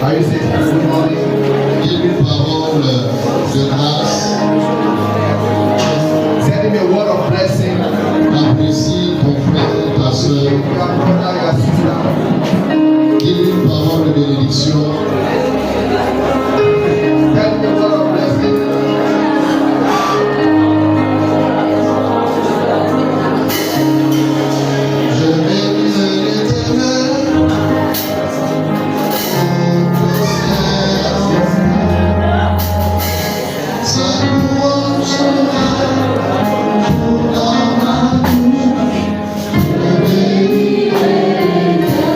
Are you saying good morning? Give une parole de grâce. Send him a word of blessing. Apprécie ton frère, ta soeur. Your brother, your sister. Give une parole de bénédiction. Tell him a word of blessing. Je bénis l'Éternel. Sa louange sera dans ma bouche. Je bénirai l'Éternel.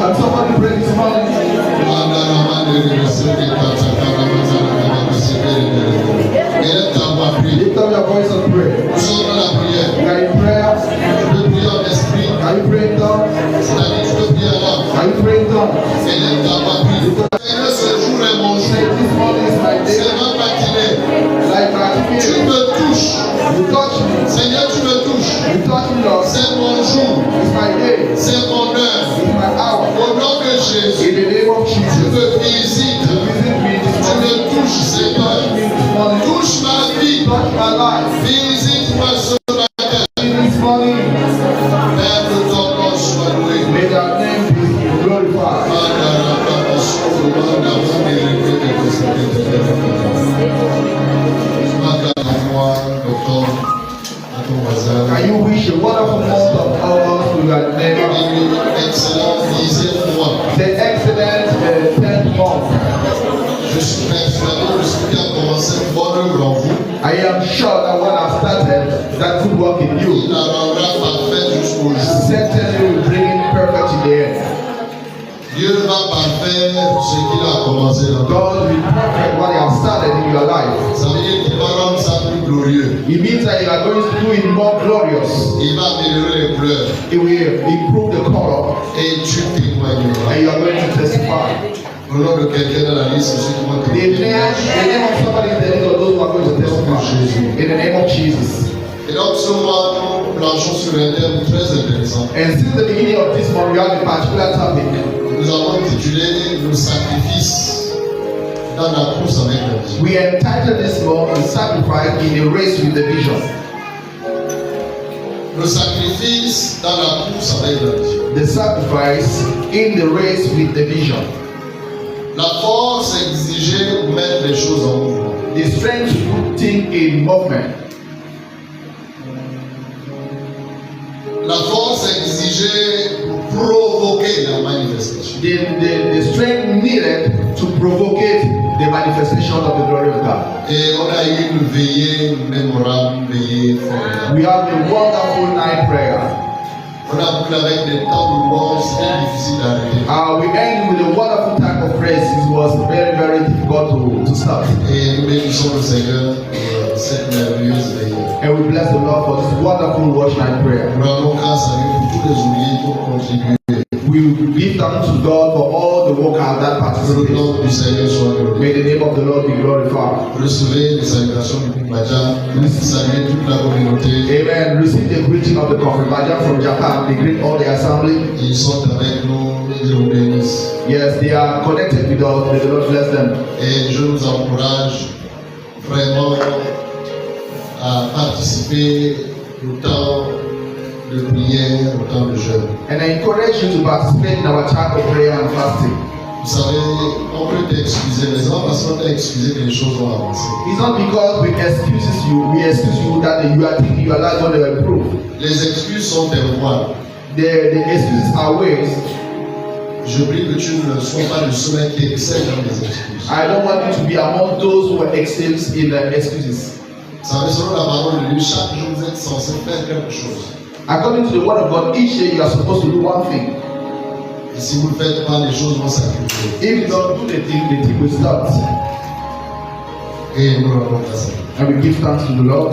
Can somebody pray this morning? Élève ta voix, prie. Lift up your voice and pray. Nous sommes dans la prière. You are in prayer. Tu peux prier en esprit. Are you praying tongues? C'est-à-dire tu peux prier en langue. Are you praying tongues? Élève ta voix, prie. Seigneur, ce jour est mon Say, jour. this morning is my day. C'est ma matinée. Like my Tu spirit. me touches. You touch me. Seigneur, tu me touches. You touch me, Lord. C'est mon jour. It's my day. C'est mon heure. It's my hour. Au nom de Jésus, In the name of tu Jesus. me visites. Visit me this Tu morning. me touches, Seigneur. This morning. Touche ma vie. Touch my life. Visite-moi ce matin. This morning. Père, que ton nom soit loué. May thy name be glorified. Can you wish a wonderful month of August to your neighbor? Excellent dixième mois. The excellent 10th month. Je suis persuadé de ce qui a commencé une bonne œuvre en vous. I am sure that when I started, that good work in Il you la rendra parfaite jusqu'au jour. certainly will bring it perfect in the end. Dieu va parfaire ce qu'il a commencé dans toi. God will perfect what He has started in your life. Ça veut dire qu'il va rendre ça plus glorieux. It means that you are going to do it more glorious. Il va améliorer les couleurs. It will improve the color, Et tu témoigneras. and you are going to testify. Au nom de quelqu'un dans la liste, ceux qui vont The name of somebody is the name of those who are going to testify. In the name of Jesus. Et donc ce mois, nous planchons sur un thème très intéressant. And since the beginning of this month, we have a particular topic. Nous avons intitulé le sacrifice dans la course avec la vie. We entitled this month the sacrifice in a race with the vision. Le sacrifice dans la course avec la vie. The sacrifice in the race with the vision. La force exigée pour mettre les choses en mouvement. The strength to put things in movement. La force exigée pour provoquer la manifestation. The strength needed to provocate the manifestation of the glory of God. Et on a eu une veillée mémorable, une veillée formidable. We have a wonderful night prayer. On a bouclé avec des temps de louange, c'était difficile d'arrêter. We ended with a wonderful time of praise. It was very, very difficult to start. Et nous bénissons le Seigneur pour cette merveilleuse veillée. And we bless the Lord for this wonderful watch night prayer. Nous rendons grâce à lui pour tous les ouvriers qui ont contribué. We give thanks to God for all the workers that Que le participated. nom du Seigneur soit glorifié. May the name of the Lord be glorified. Recevez les salutations du Kumaja. Saluez toute la communauté. Amen. Receive the greeting of the Prophet Baja from Japan. They greet all the assembly. Ils sont avec nous. Ils nous bénissent. Yes, they are connected with us. May the Lord bless them. Et je vous encourage vraiment à participer au temps de prière, au temps de jeûne. And I encourage you to participate in our time of prayer and fasting. Vous savez, on peut t'excuser, mais c'est pas parce qu'on t'a excusé que les choses vont avancer. It's not because we excuse you that you are thinking your life going to improve. Les excuses sont tes voies. The excuses are ways. Je prie que tu ne sois pas le seul qui excelle dans les excuses. I don't want you to be among those who excel in the excuses. Vous savez, selon la parole de Dieu, chaque jour vous êtes censé faire quelque chose. According to the word of God, each day you are supposed to do one thing. Et si vous ne le faites pas, les choses vont s'accumuler. If you don't do the thing will start. Et nous rendons grâce à Dieu. And we give thanks to the Lord.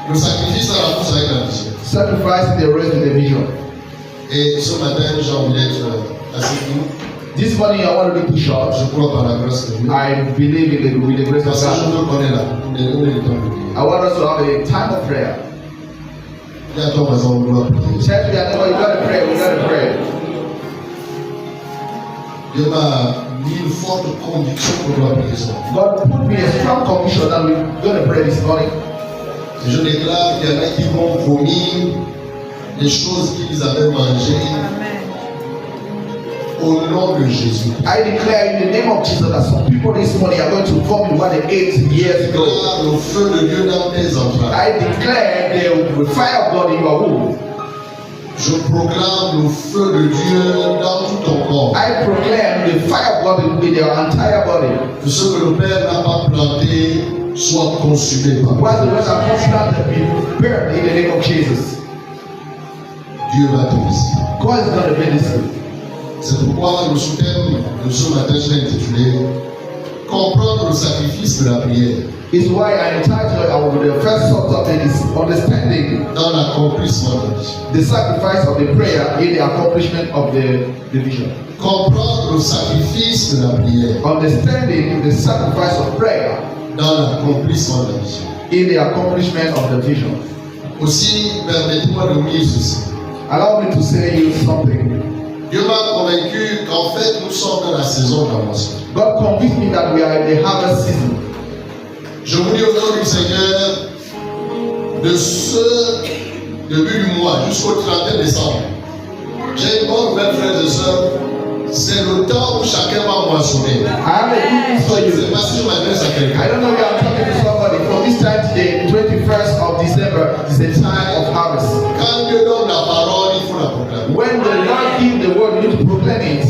Le sacrifice à la course avec la vision. Sacrifice the rest of the vision. Et ce matin, j'ai envie d'être assez court. This morning I want to be too short. Je crois par la grâce de Dieu. I believe with the grace of Parce que je God. veux qu'on est là. On est le temps de prier. I want us to have a time of prayer. Il y a ton raison, on doit prier. Church, we are never, you gotta pray, we gotta pray. Dieu m'a mis une forte conviction qu'on doit prier ça. God put me a strong conviction that we're gonna pray this morning. Et je déclare qu'il y en a qui vont vomir les choses qu'ils avaient mangées au nom de Jésus. I declare in the name of Jesus that some people this morning are going to vomit what they ate years ago. Déclare le feu de Dieu dans tes entrailles. I declare the fire of God in your womb. Je proclame le feu de Dieu dans tout ton corps. I proclaim the fire of God in your entire body. Que ce que le Père n'a pas planté soit consumé par While the Dieu. rest are constant be burned in the name of Jesus. Dieu va te visiter. God is going to visit you. C'est pourquoi le sous-thème de ce matin, je l'ai intitulé sacrifice de la prière Is why I entitled the first subtopic is understanding dans l'accomplissement de la vision. the sacrifice of the prayer in the accomplishment of the vision. Comprendre le sacrifice de la prière Understanding the sacrifice of prayer dans l'accomplissement de la vision. in the accomplishment of the vision. Aussi, permettez-moi de vous dire ceci. Allow me to say you something. Dieu m'a convaincu qu'en fait, nous sommes dans la saison de la moisson. God convinced me that we are in the harvest season. Je vous dis au nom du Seigneur, de ce début du mois jusqu'au 31 décembre, j'ai une bonne nouvelle, frères et sœurs, c'est le temps où chacun va moissonner. I have a good news for Je ne sais you. pas si je m'adresse à quelqu'un. I don't know if I'm talking to somebody. From this time today, 21st of December, is the time of harvest. Quand Dieu donne la parole, il faut la proclamer. When the Lord gives the word, you need to proclaim it.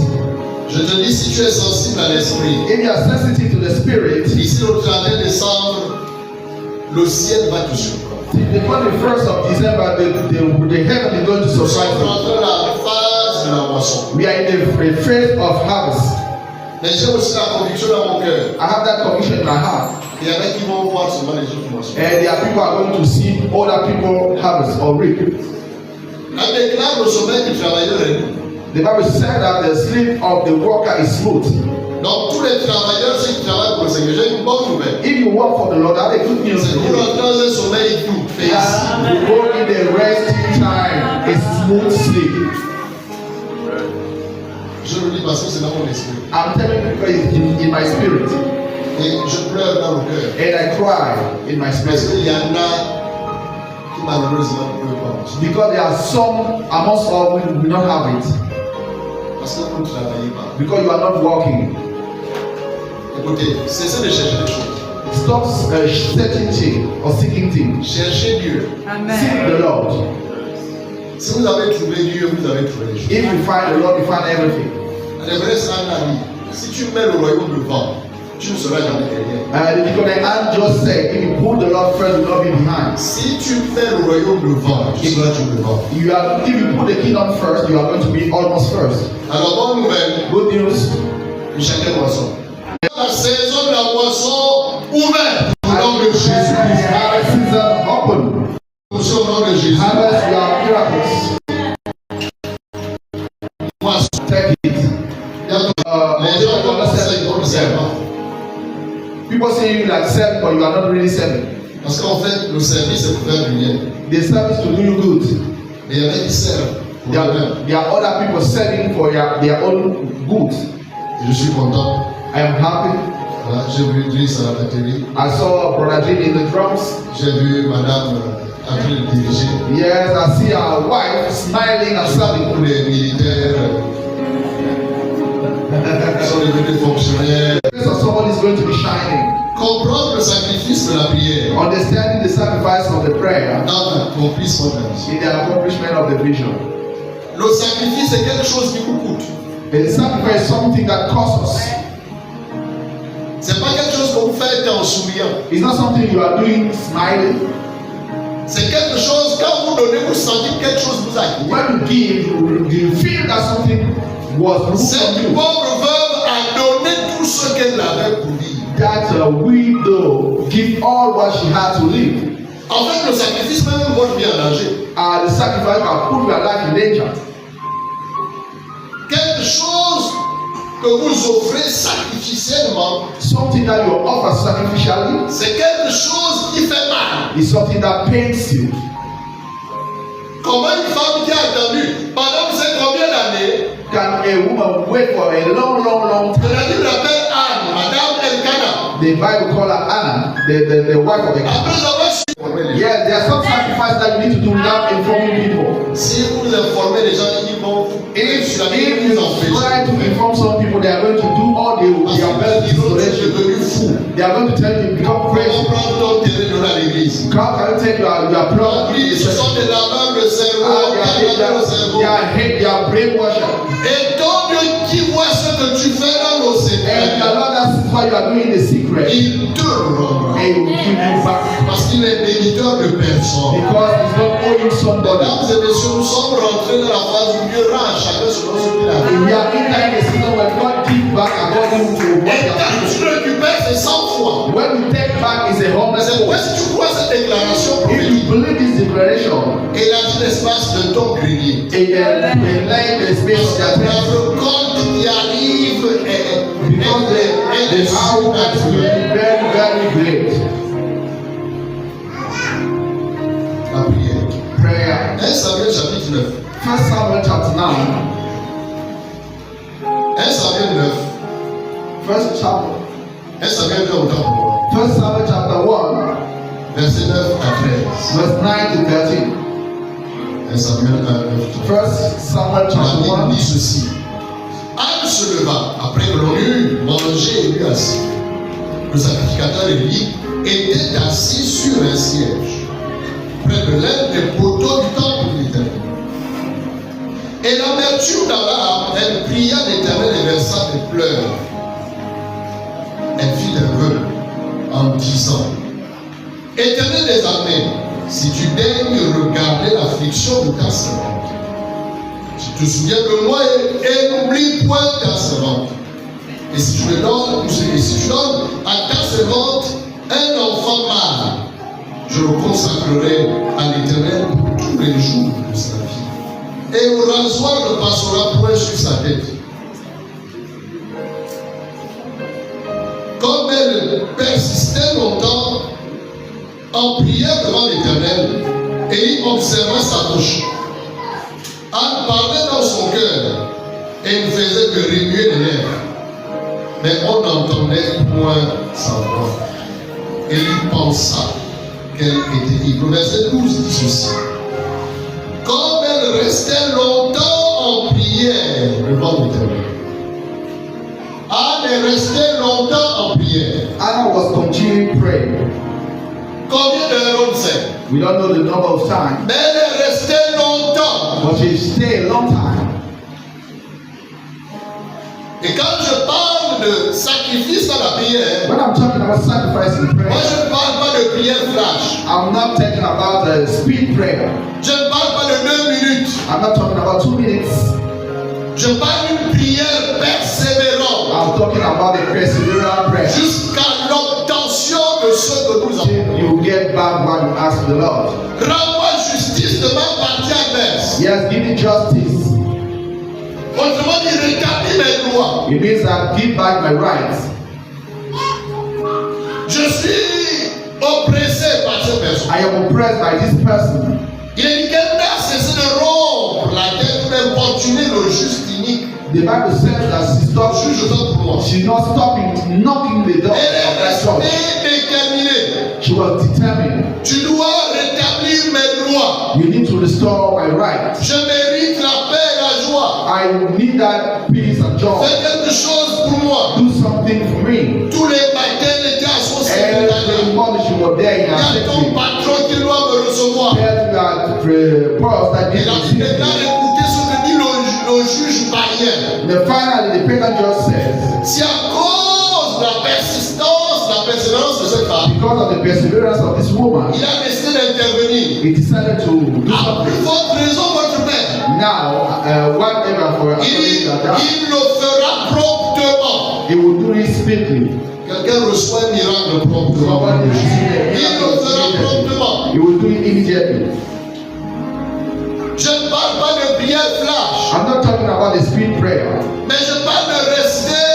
Je te dis, si tu es sensible à l'esprit, If you are sensitive to the spirit, d'ici le 31 décembre, le ciel va te surprendre. the 21st of December, the heaven is going to Nous sommes surprise you. rentrés dans la phase de la moisson. We are in the phase of harvest. Mais j'ai aussi la conviction dans mon cœur. I have that conviction in my heart. Il y en a qui vont voir seulement les autres moissons. And there are people who are going to see other people harvest or reap. On déclare le sommeil du travailleur est nu. The Bible said that the sleep of the worker is smooth. Donc tous les travailleurs, ceux qui travaillent pour le Seigneur, j'ai une bonne nouvelle. If you work for the Lord, I have a good news C'est for pour you. entrer dans un sommeil doux, paisible. You go in the resting time, a smooth sleep. Je le dis parce que c'est dans mon esprit. I'm telling you because it's in my spirit. Et je pleure dans le cœur. And I cry in my Parce spirit. qu'il y en a qui malheureusement ne peuvent pas. Because there are some amongst us who will not have it. Parce que vous ne travaillez pas. Because you are not working. Écoutez, cessez de chercher des choses. Stop searching things or seeking things. Cherchez Dieu. Seek the Lord. Si vous avez trouvé Dieu, vous avez trouvé les choses. If you find the Lord, you find everything. Les vrais ami, si tu mets le royaume devant, tu ne seras jamais derrière. Because the angel said, if you put the Lord first, you will not be behind. Si tu mets le royaume devant, tu seras toujours devant. If you put the kingdom first, you are going to be almost first. Alors, bonne nouvelle, Good news. que chacun moisson. La saison de la moisson ouverte au nom de Jésus. Harvest season open. Au nom de Jésus. Harvest your miracles. Moisson. Take it. Les gens commencent à comme servant. People see you like serving, but you are not really serving. Parce qu'en fait, le service est pour faire du bien. They service to do you good. Mais il y en a qui servent pour eux-mêmes. There are other people serving for their own good. Je suis content. I am happy. Voilà, j'ai vu Idriss à la télé. I saw Brother Jim in the drums. J'ai vu Madame en train de diriger. Yes, I see our wife smiling and serving. Tous les militaires sont devenus fonctionnaires. So someone is going to be shining. Comprendre le sacrifice de la prière Understanding the sacrifice of the prayer dans l'accomplissement de la vision. in the accomplishment of the vision. Le sacrifice est quelque chose qui vous coûte. The sacrifice is something that costs us. C'est pas quelque chose que vous faites en souriant. It's not something you are doing smiling. C'est quelque chose, quand vous donnez, vous sentez que quelque chose vous a quitté. When you give, you feel that something was removed Cette from you. pauvre veuve a donné tout ce qu'elle avait pour vivre. That widow give all what she had to live. En fait, le sacrifice met même votre vie en danger. The sacrifice can put your life in danger. Quelque chose que vous offrez sacrificiellement, Something that you offer sacrificially c'est quelque chose qui fait mal. is something that pains you. Comment une femme qui a attendu pendant vous savez combien d'années, Can a woman wait for a long, long, long time? la Bible l'appelle Anne, Madame Elkanah. The Bible call her Anna, the wife of the king. Après avoir su informer les gens. Yes, there are some sacrifices that you need to do without informing people. Si vous informez les gens, ils vont If la you try to inform some people, they are going to do all their best to let you. devenu fou. They are going to tell you become Comment crazy. prendre ton terrain dans l'église? How can you tell you are plugged Oui, ce sont des laveurs de cerveau, des laveurs de cerveau. they are brainwashed. Et ton Dieu qui voit ce que tu fais dans nos And the secrets, Lord, that's why you are doing the secret. il te rendra. And he will give you back. Parce qu'il est débiteur de personne. Because he's not owing somebody. Mesdames et messieurs, nous sommes rentrés dans la phase où Dieu rend à chacun selon ce qu'il a fait. We are in a season where God gives back according to what Et he has quand tu récupères, c'est 100 fois. done. When you the space of their La tent. récolte qui arrive Because the harvest will be very, very great. La prière. Prayer. 1 Samuel chapitre 9. 1 Samuel chapter 9. 1 Samuel 9. First chapter. 1 Samuel 9 autant pour moi. 1 Samuel chapter 1, Verset 9 à 13. verse 9 to 13. 1 Samuel 1, 9. 1 Samuel La chapter Bible 1. dit ceci. Anne se leva après que l'on eut mangé et bu assis. Le sacrificateur Élie était assis sur un siège, près de l'un des poteaux du temple de l'Éternel. Et l'amertume dans l'âme, elle pria l'Éternel et versa des pleurs. Elle fit un vœu en disant: Éternel des armées, si tu daignes regarder l'affliction de ta servante, tu te souviens de moi et n'oublie point ta servante. Et si tu me donnes, et si tu donnes à ta servante un enfant mâle, je le consacrerai à l'Éternel pour tous les jours de sa vie. Et au rasoir ne passera point sur sa tête. Comme elle persistait longtemps en prière devant l'Éternel, et il observa sa bouche. Anne parlait dans son cœur et ne faisait que remuer les lèvres. Mais on n'entendait point sa voix. Et il pensa qu'elle était ivre. Verset 12 dit ceci. Comme elle restait longtemps en prière devant l'Éternel. Anne est restée longtemps en prière. Anna was continuing praying. Combien d'heures on sait? We don't know the number of times, Mais elle est restée longtemps. but she stayed a long time. Et quand je parle de sacrifice à la prière, When I'm talking about sacrifice in moi prayer, je ne parle pas de prière flash. I'm not talking about a speed prayer. Je ne parle pas de 2 minutes. I'm not talking about 2 minutes. Je parle d'une prière persévérante I'm talking about a perseverant prayer. jusqu'à l'obtention de ce que nous avons. You get back what you ask the Lord. Rends-moi justice de ma partie adverse. Yes, give me justice. Autrement dit, rétablis mes droits. It means that give back my rights. Je suis oppressé par cette personne. I am oppressed by this person. Il est dit qu'elle n'a cessé de rompre la tête, d'importuner le juste inique. The Bible says that she stopped. Juge autant pour moi. She's not stopping knocking the door Elle of est that church. restée déterminée. She was determined. Tu dois rétablir mes droits. You need to restore my rights. Je mérite la paix et la joie. I need that peace and joy. Fais quelque chose pour moi. Do something for me. Tous les matins, elle était à son Every secrétariat. morning she was there in Il y her a ton secretary. patron qui doit me recevoir. Tell that boss that Et this la is maintenant it. écoutez ce que dit le juge païen. Then finally the pagan judge says, Si à cause de la persistance, la persévérance de cette femme, because of the perseverance of this woman, il a décidé d'intervenir. he decided to do À plus something. forte raison, votre père. Now, whatever for Il that, le fera promptement. he will do it speedily. Quelqu'un reçoit un miracle promptement. Somebody will see the Il le miracle fera immediately. promptement. He will do it immediately. Je ne parle pas de prière flash, I'm not talking about the speed prayer. mais je parle de rester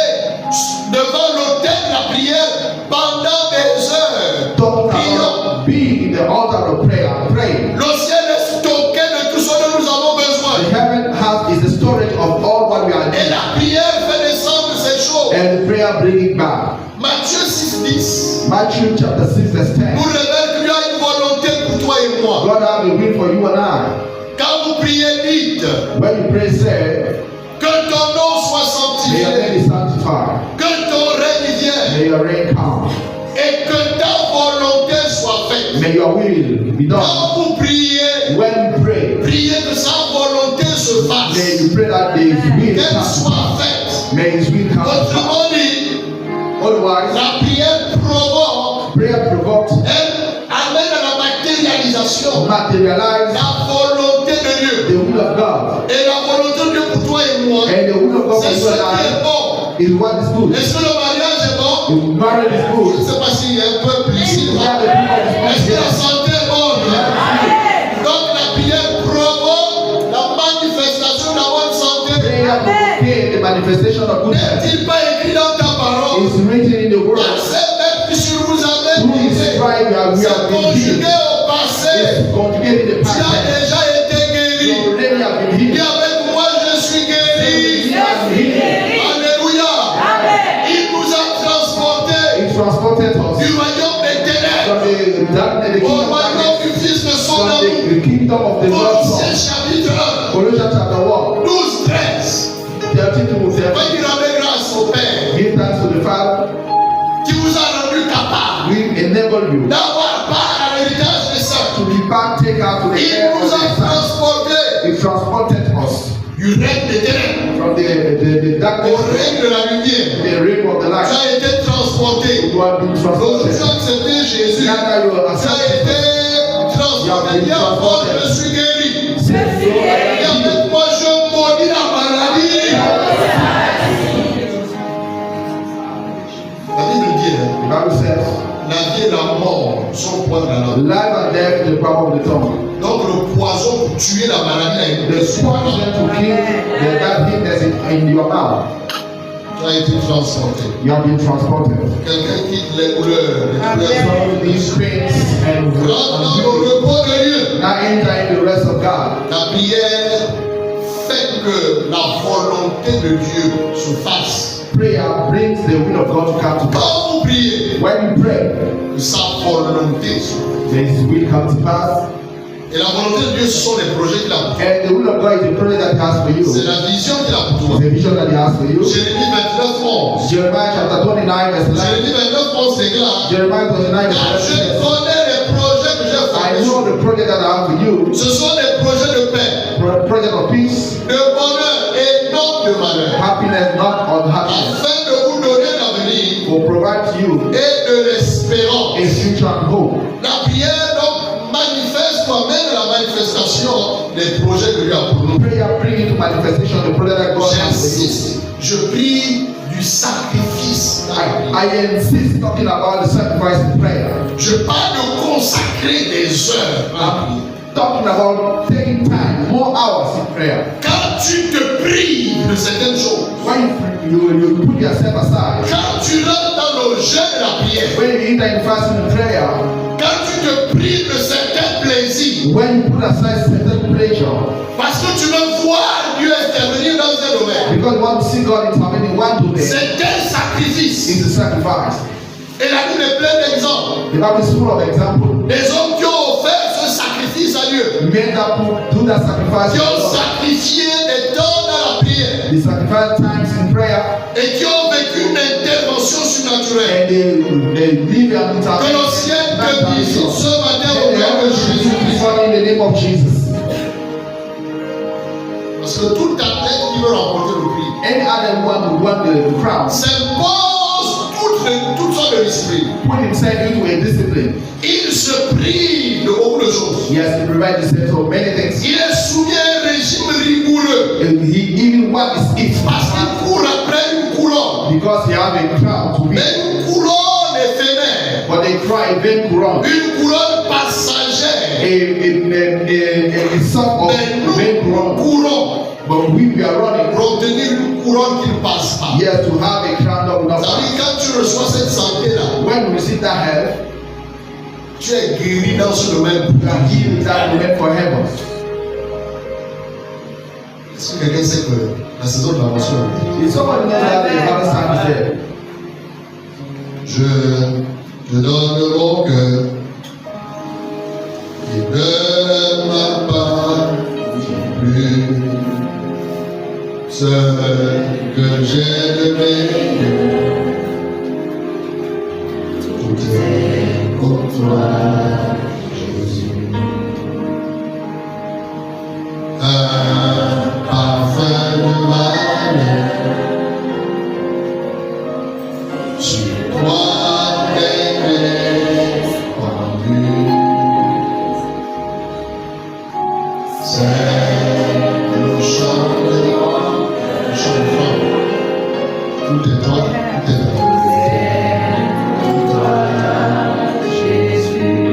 devant l'autel de la prière pendant des heures. Talking Prions. about being in the altar of prayer, praying. Le ciel est stocké de tout ce dont nous avons The besoin. heaven has is the storage of all what we are Et doing, la prière fait descendre ces choses. and the prayer bring it back. Matthieu 6:10 Matthew chapter 6 verse 10. nous révèle qu'il y a une volonté pour toi et moi. God has a will for you and I. Quand vous priez, dites When you pray, say, que ton nom soit may your name sanctifié, be sanctified, que ton règne vienne may your reign come, et que ta volonté soit faite. may your will be done. Quand vous priez, When you pray, priez que sa volonté se may fasse, you pray that His will qu'elle come. soit faite. May His will come. Autrement dit, Otherwise, la prière provoque, prayer provokes, elle amène à la matérialisation materialize la volonté de Dieu. the will of God. Et la volonté de Dieu pour toi et moi, And the will of God c'est for ce you and qui est I bon. is what is good. Est-ce que le mariage est bon? The marriage is Je ne good. sais pas s'il y a un peuple ici. We have the people Est-ce que la responsible. santé est bonne? Donc la prière provoque la manifestation de la bonne santé. manifestation of good health N'est-il pas écrit dans ta parole? is written in the Dans word. ces mêmes sur vous avez Through his misé. stripe we have C'est been conjugué healed. au passé. It's conjugated in the Tu past as tense. déjà été guéri. You already have been Dis healed. avec moi, je suis guéri. You have been healed. Alléluia. Il nous a transportés He transported us du royaume des ténèbres from the darkness, the au kingdom of royaume darkness, du Fils de son from amour. the kingdom of the Lord Colossiens Son. chapitre 1, Colossians chapter 1, 12, 13. 13 to 17. Quand il rendait grâce au Père Give thanks to the Father. qui vous a rendu capable We enable you d'avoir part à l'héritage des saints. to be back, take out to the Il care of nous the a Son. transportés He transported us du règne des ténèbres from the au darkness règne de la to lumière. the realm of the Tu light. as été transporté. You have been Donc transported. tu as accepté Jésus. Now that you are Tu as accepted, été transporté. Dis à moi, je suis guéri. say, "So I Dis am healed." avec moi, je maudis la maladie. La Bible dit, hein, The Bible says, la vie et la mort sont poids de la langue. life and death is the power of the tongue. Donc le poison pour tuer la maladie The poison to kill that sickness in your mouth. tu as été transporté. You have been transported. Quelqu'un quitte les couleurs. From these screens and Rentre dans le repos de Dieu. now enter in the rest of God. La prière fait que la volonté de Dieu se fasse. Prayer brings the will of God to come to pass. Quand vous priez, When you pray, que sa volonté se fasse. His will come to pass. Et la volonté de Dieu, ce sont les projets qu'il a pour toi. And the will of God is the prayer that He has for you. C'est la vision qu'il a pour toi. It's the vision that He has for you. Jérémie 29, 11. Jeremiah chapter 29 verse 11. Jérémie 29, 11 déclare, Jeremiah 29 car verse je 11. connais les projets que j'ai I formés. know the project that I have for you. Ce sont des projets de paix, Project of peace, de bonheur et non de malheur. happiness, not unhappiness. Afin de vous donner l'avenir Will provide to you et de l'espérance. a future and hope. La prière donc manifeste ou amène à la manifestation des projets que Dieu a pour nous. Prayer bring into manifestation the project that God has for you. J'insiste, je prie du sacrifice. dans la prière. I insist talking about the sacrifice in prayer. Je parle de consacrer des heures à la prière. Talking about taking time, more hours in prayer. Quand tu te prives de certaines choses, When you put yourself aside, quand tu rentres dans le jeûne de la prière, when you enter in fasting and prayer, quand tu te prives de certains plaisirs, when you put aside certain pleasure, parce que tu veux voir Dieu intervenir dans un domaine, because you want to see God intervening in one domain, c'est un sacrifice. is a sacrifice. Et la Bible est pleine d'exemples. The Bible is full of examples. Des hommes qui ont offert ce sacrifice à Dieu, Men that do that sacrifice, qui to ont God. sacrifié des temps dans la prière They sacrifice times in prayer, et qui ont vécu une intervention surnaturelle. and they live and intervene. Que le ciel te visite ce matin au nom de Jésus. in the name of Jesus. Parce que tout athlète qui veut remporter le prix Any other one who won the crown s'impose toutes sortes de disciplines. put himself into a discipline. Il se prive de beaucoup de choses. He has to prevent himself from many things. Il est soumis à un régime rigoureux And he even what is it parce qu'il court après une couronne. because he have a crown to be, Mais une couronne éphémère, but they cry vain crown. une couronne passagère. A sort of Mais nous vain crown. courons But we are running pour obtenir une couronne qui ne passe pas. here to have a crown that will not Ça veut dire pass. quand tu reçois cette santé-là, When we receive that health, tu es guéri dans ce domaine. we are healed that moment for heaven. Est-ce que quelqu'un sait que la saison de la moisson est If someone knows that the harvest time is there, Je donne mon cœur et ne m'appartient plus. Ce que j'ai de meilleur, tout est pour toi, Jésus. Un parfum de malheur sur toi est répandu. C'est le chant de toi, le chant de femme. Tout est toi, tout est toi. Tout est toi, Jésus.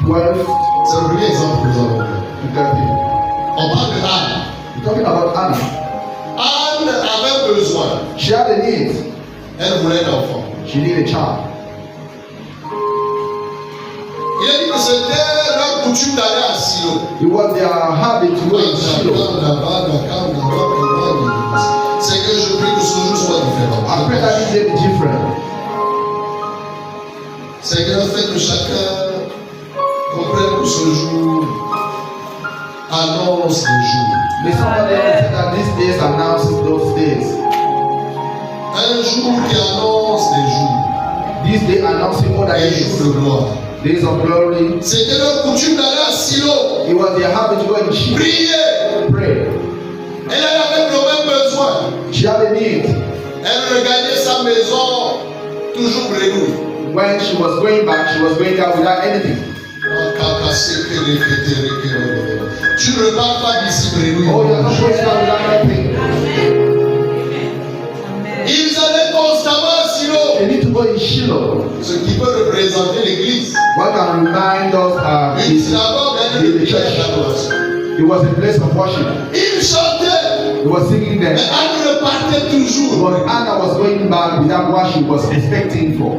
12, C'est le premier exemple que nous avons fait. to 13. On parle de Anne. We're talking about Anna. Anne avait besoin. She had a need. Elle voulait un enfant. She needed a child. Il a dit que c'était leur coutume d'aller à Silo. It was their habit to go in Shiloh. C'est que je prie que ce jour soit différent. I pray that this day be different. C'est que le fait que chacun comprenne que ce jour annonce des jours. May somebody understand that these days announces those days. Un jour qui annonce des jours. This day announcing other Des days. jours de gloire. Days of glory. C'était leur coutume d'aller à Silo. It was their habit to go in Shiloh. Prier. Pray. Elle avait le même besoin. She had a need. Elle regagnait sa maison toujours bredouille. When she was going back, she was going there without anything. Tu ne repars pas d'ici bredouille. Oh, you're not going there without anything. Ils allaient constamment à Silo. They need to go in Shiloh. Ce qui peut représenter l'église. What can remind us Une synagogue est the une church. adoration. It was a place of worship. Ils chantaient. He was singing there. Mais Anne repartait toujours. But Anna was going back without what she was expecting for.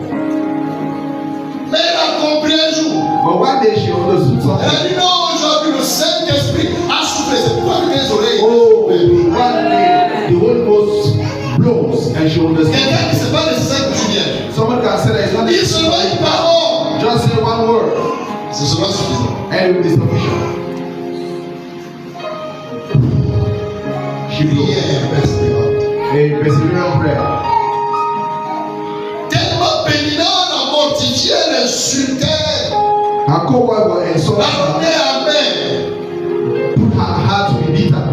Mais elle a compris un jour. But one day she understood Elle something. a dit non, aujourd'hui le Saint-Esprit a soufflé. C'est pourquoi mes oreilles. Oh, one day the Holy Ghost blows and she understands. Quelqu'un qui ne sait pas nécessaire que tu viennes. Someone can say that it's not Il seulement une parole. just say one word C'est seulement suffisant. and it will be sufficient. She blew Prière persévérante. a perseverant prayer. Tellement pénible, la mortifiée, elle insultait. Her co-worker insulted La her, donnait à main. put her heart to be bitter,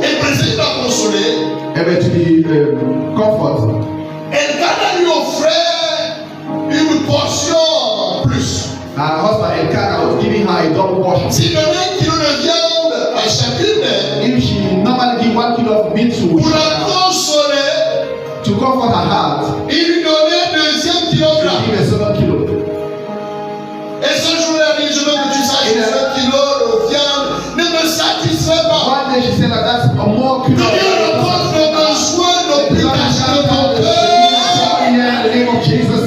Et le président l'a consolé. and to be comfort. Et Ghana lui offrait une portion en plus. Her husband Elkanah was giving her a double portion. S'il donnait 1 kilo de viande à chacune, If she normally give 1 kilo of meat pour to la consoler, comfort her heart, il lui donnait un deuxième she kilogramme. give a 7 kilo. Et ce jour-là, il dit, je veux que tu saches que 5 kilos de viande ne me satisfait pas. One day she said that that's a more kilo. Que Dieu rencontre nos besoins, nos plus cachés de ton cœur. In the name of Jesus.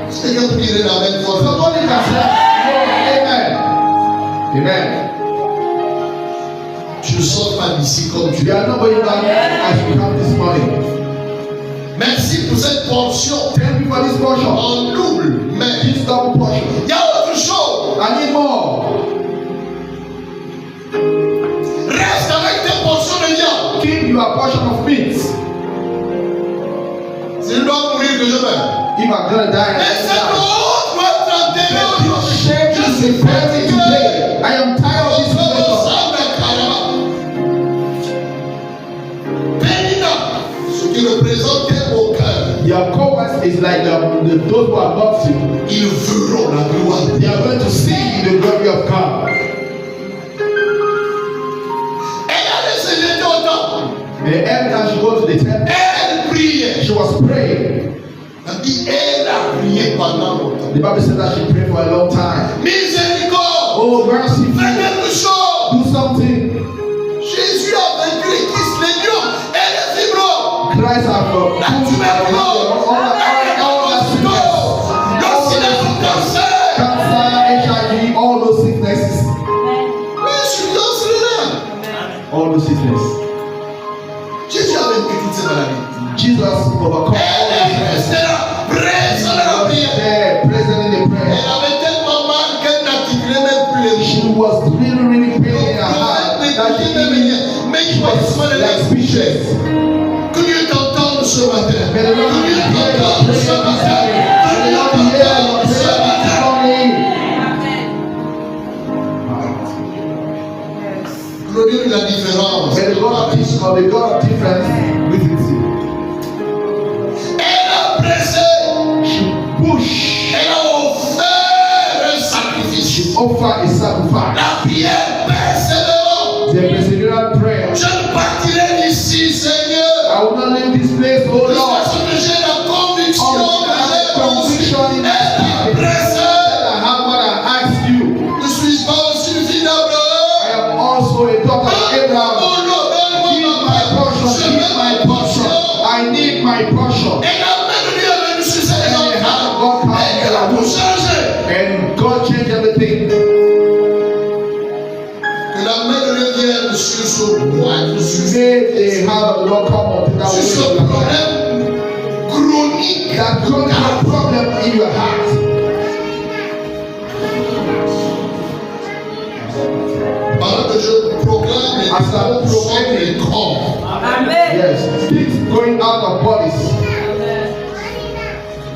C'est que vous direz la même fois. Somebody can say, oh, amen. Amen. Tu ne sors pas d'ici comme tu We es. are not going back as we come this morning. Merci pour cette portion Thank you for this portion. en double. Mais This double portion. il y a autre chose. I need more. Reste avec tes portions de viande. Keep your portion of meat. Si je dois mourir, que je meurs. If I'm gonna die, Mais cette honte doit être enterrée aujourd'hui. shame Je is suis present fatigué. today. I am tired of this situation. Ce qui représentait au cœur, Your co-workers is like those who are not sick. ils verront la gloire de They Dieu. are going to see the glory of God. Elle allait se jeter au temple. And every time she goes to the temple, Elle priait. she was praying. Elle dit, elle a prié pendant longtemps. The Bible said that she prayed for a long time. Miséricorde. Oh, mercy, Fais quelque chose. do something. Jésus a vaincu les kisses, les lions et les fibros. Christ have La tuberculose. Le sida, le cancer. cancer, HIV, all those sicknesses. L'insuffisance rénale. All those sicknesses. Jésus a vaincu toutes ces maladies. Jesus overcome all Elle est those restée là, présente dans la prière. there, present in the prayer. Elle avait tellement mal qu'elle n'articulait même plus les mots. She was really, really praying in her heart that she was like speechless. Que Dieu t'entende ce matin. May the Lord Que Dieu hear your t'entende prayer ce this matin. morning. Que May the Dieu Lord hear your t'entende ce prayer matin. this morning. Glorieux de la différence. May the God of peace or the God of difference visit you. Elle a pressé. She pushed. Elle a offert un sacrifice. She offered a sacrifice. La prière persévérante. The perseverant prayer. Je ne partirai d'ici, Seigneur. I will not leave this place, oh Parce Lord. que j'ai la conviction Oh, I que have j'ai reçu. conviction in Elle a this pressé. I have what I asked pointe sur May the hand of the Lord come upon that ce way of your heart. problème chronique. That chronic problem in your heart. Pendant que je proclame les As I démons sortent proclaim des corps, Yes, things going out of bodies.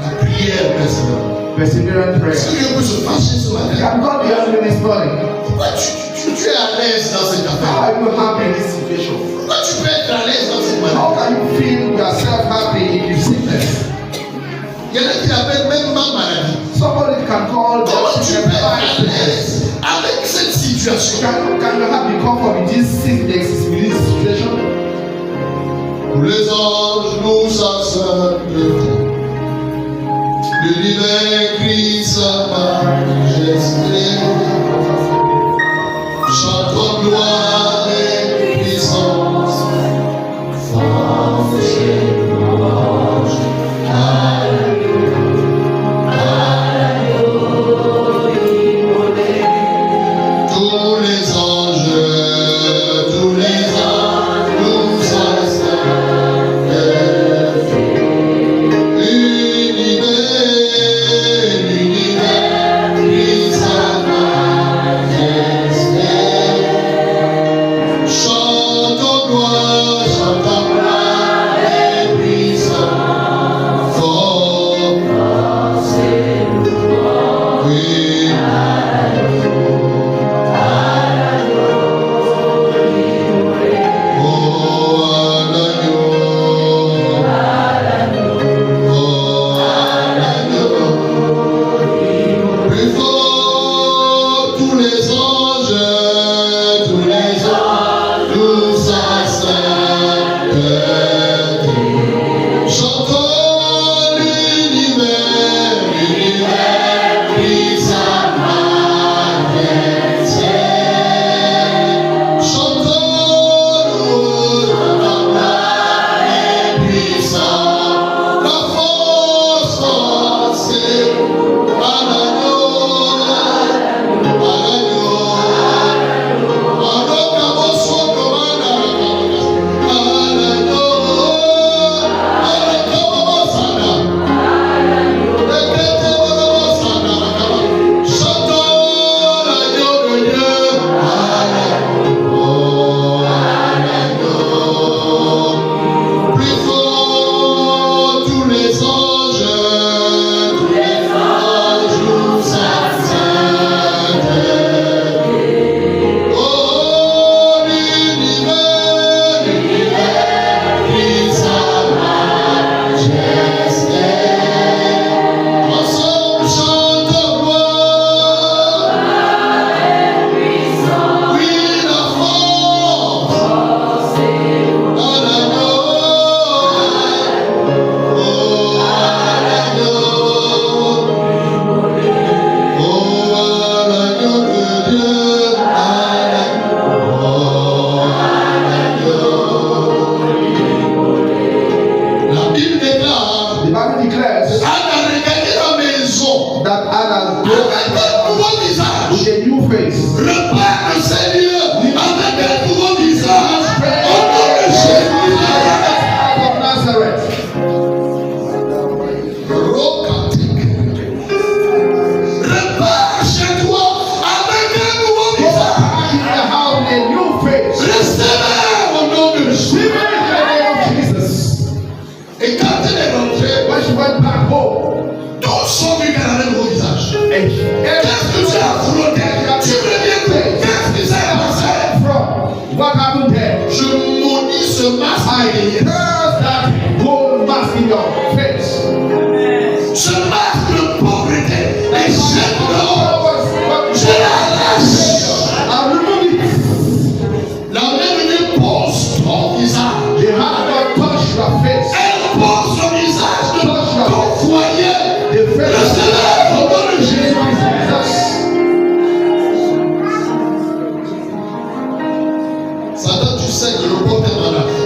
la prière persévérante. Perseverant prayer. Est-ce que Dieu peut se fâcher ce matin? Can God be angry this morning? Pourquoi tu es à l'aise dans cette How affaire? are you happy in this situation? Pourquoi tu peux être à l'aise dans cette How maladie? can you feel yourself happy in your sickness? Il y en a qui l'appellent même ma maladie. Somebody can call Comment the tu peux sickness être my à sickness. l'aise avec cette situation? Can you have the comfort with this sickness, with this situation? Tous les anges nous assemblent. L'univers crie sa majesté. Chantons gloire et puissance. Force et louange. Tous les anges nous assemblent. L'univers crie sa majesté. Chantons gloire et puissance. Force et louange. Oui.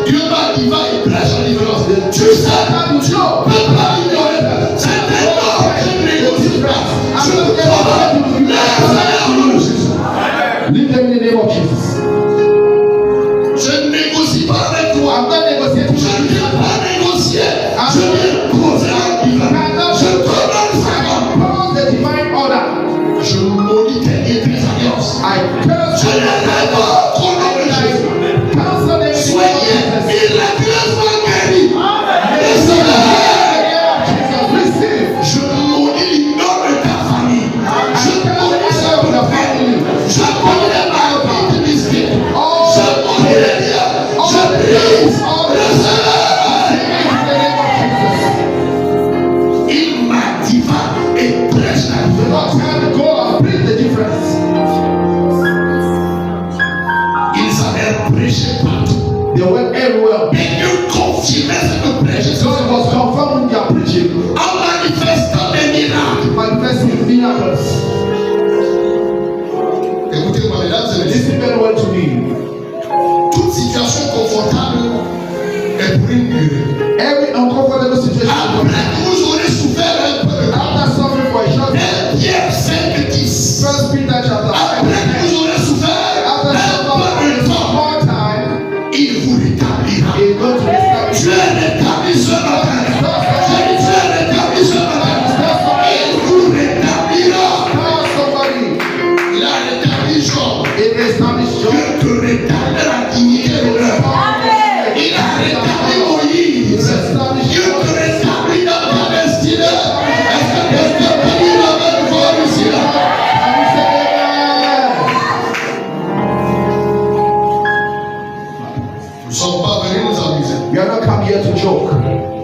Dieu va, il va maudité et tes alliances. I curse Je les révoque au nom de Jésus. cancel them. Soyez miraculeusement guéris. Recevez. Je maudis le nom de ta famille. Je maudis ce famille. Je maudis les maladies du mystique. Je maudis les liens. Je brise. Il m'a dit va et prêche la différence. Ils avaient prêché partout. They went everywhere. Et Dieu confirmait ce que prêchait. God was confirming their preaching, En manifestant des miracles. manifesting miracles. Écoutez-moi, mesdames et messieurs. Listen very well to me. Toute situation confortable est pour une durée. Every uncomfortable situation, Après que vous aurez souffert un peu. after suffering for a short time, 1 Pierre 5:10. 1 Peter chapter 5, Après que vous aurez souffert after un peu suffering de for a temps, small time, il vous rétablira. he is going to establish Tu es rétabli ce matin. J'ai dit, tu es rétabli ce matin. Il vous rétablira. somebody. Il a rétabli Job. It established Dieu Job. te rétablit la dignité de l'heure. Il a rétabli Moïse. Dieu te rétablit dans ta destinée. Est-ce que quelqu'un peut dire la même fois ici là? Nous ne sommes pas venus nous amuser. We are not come here to joke.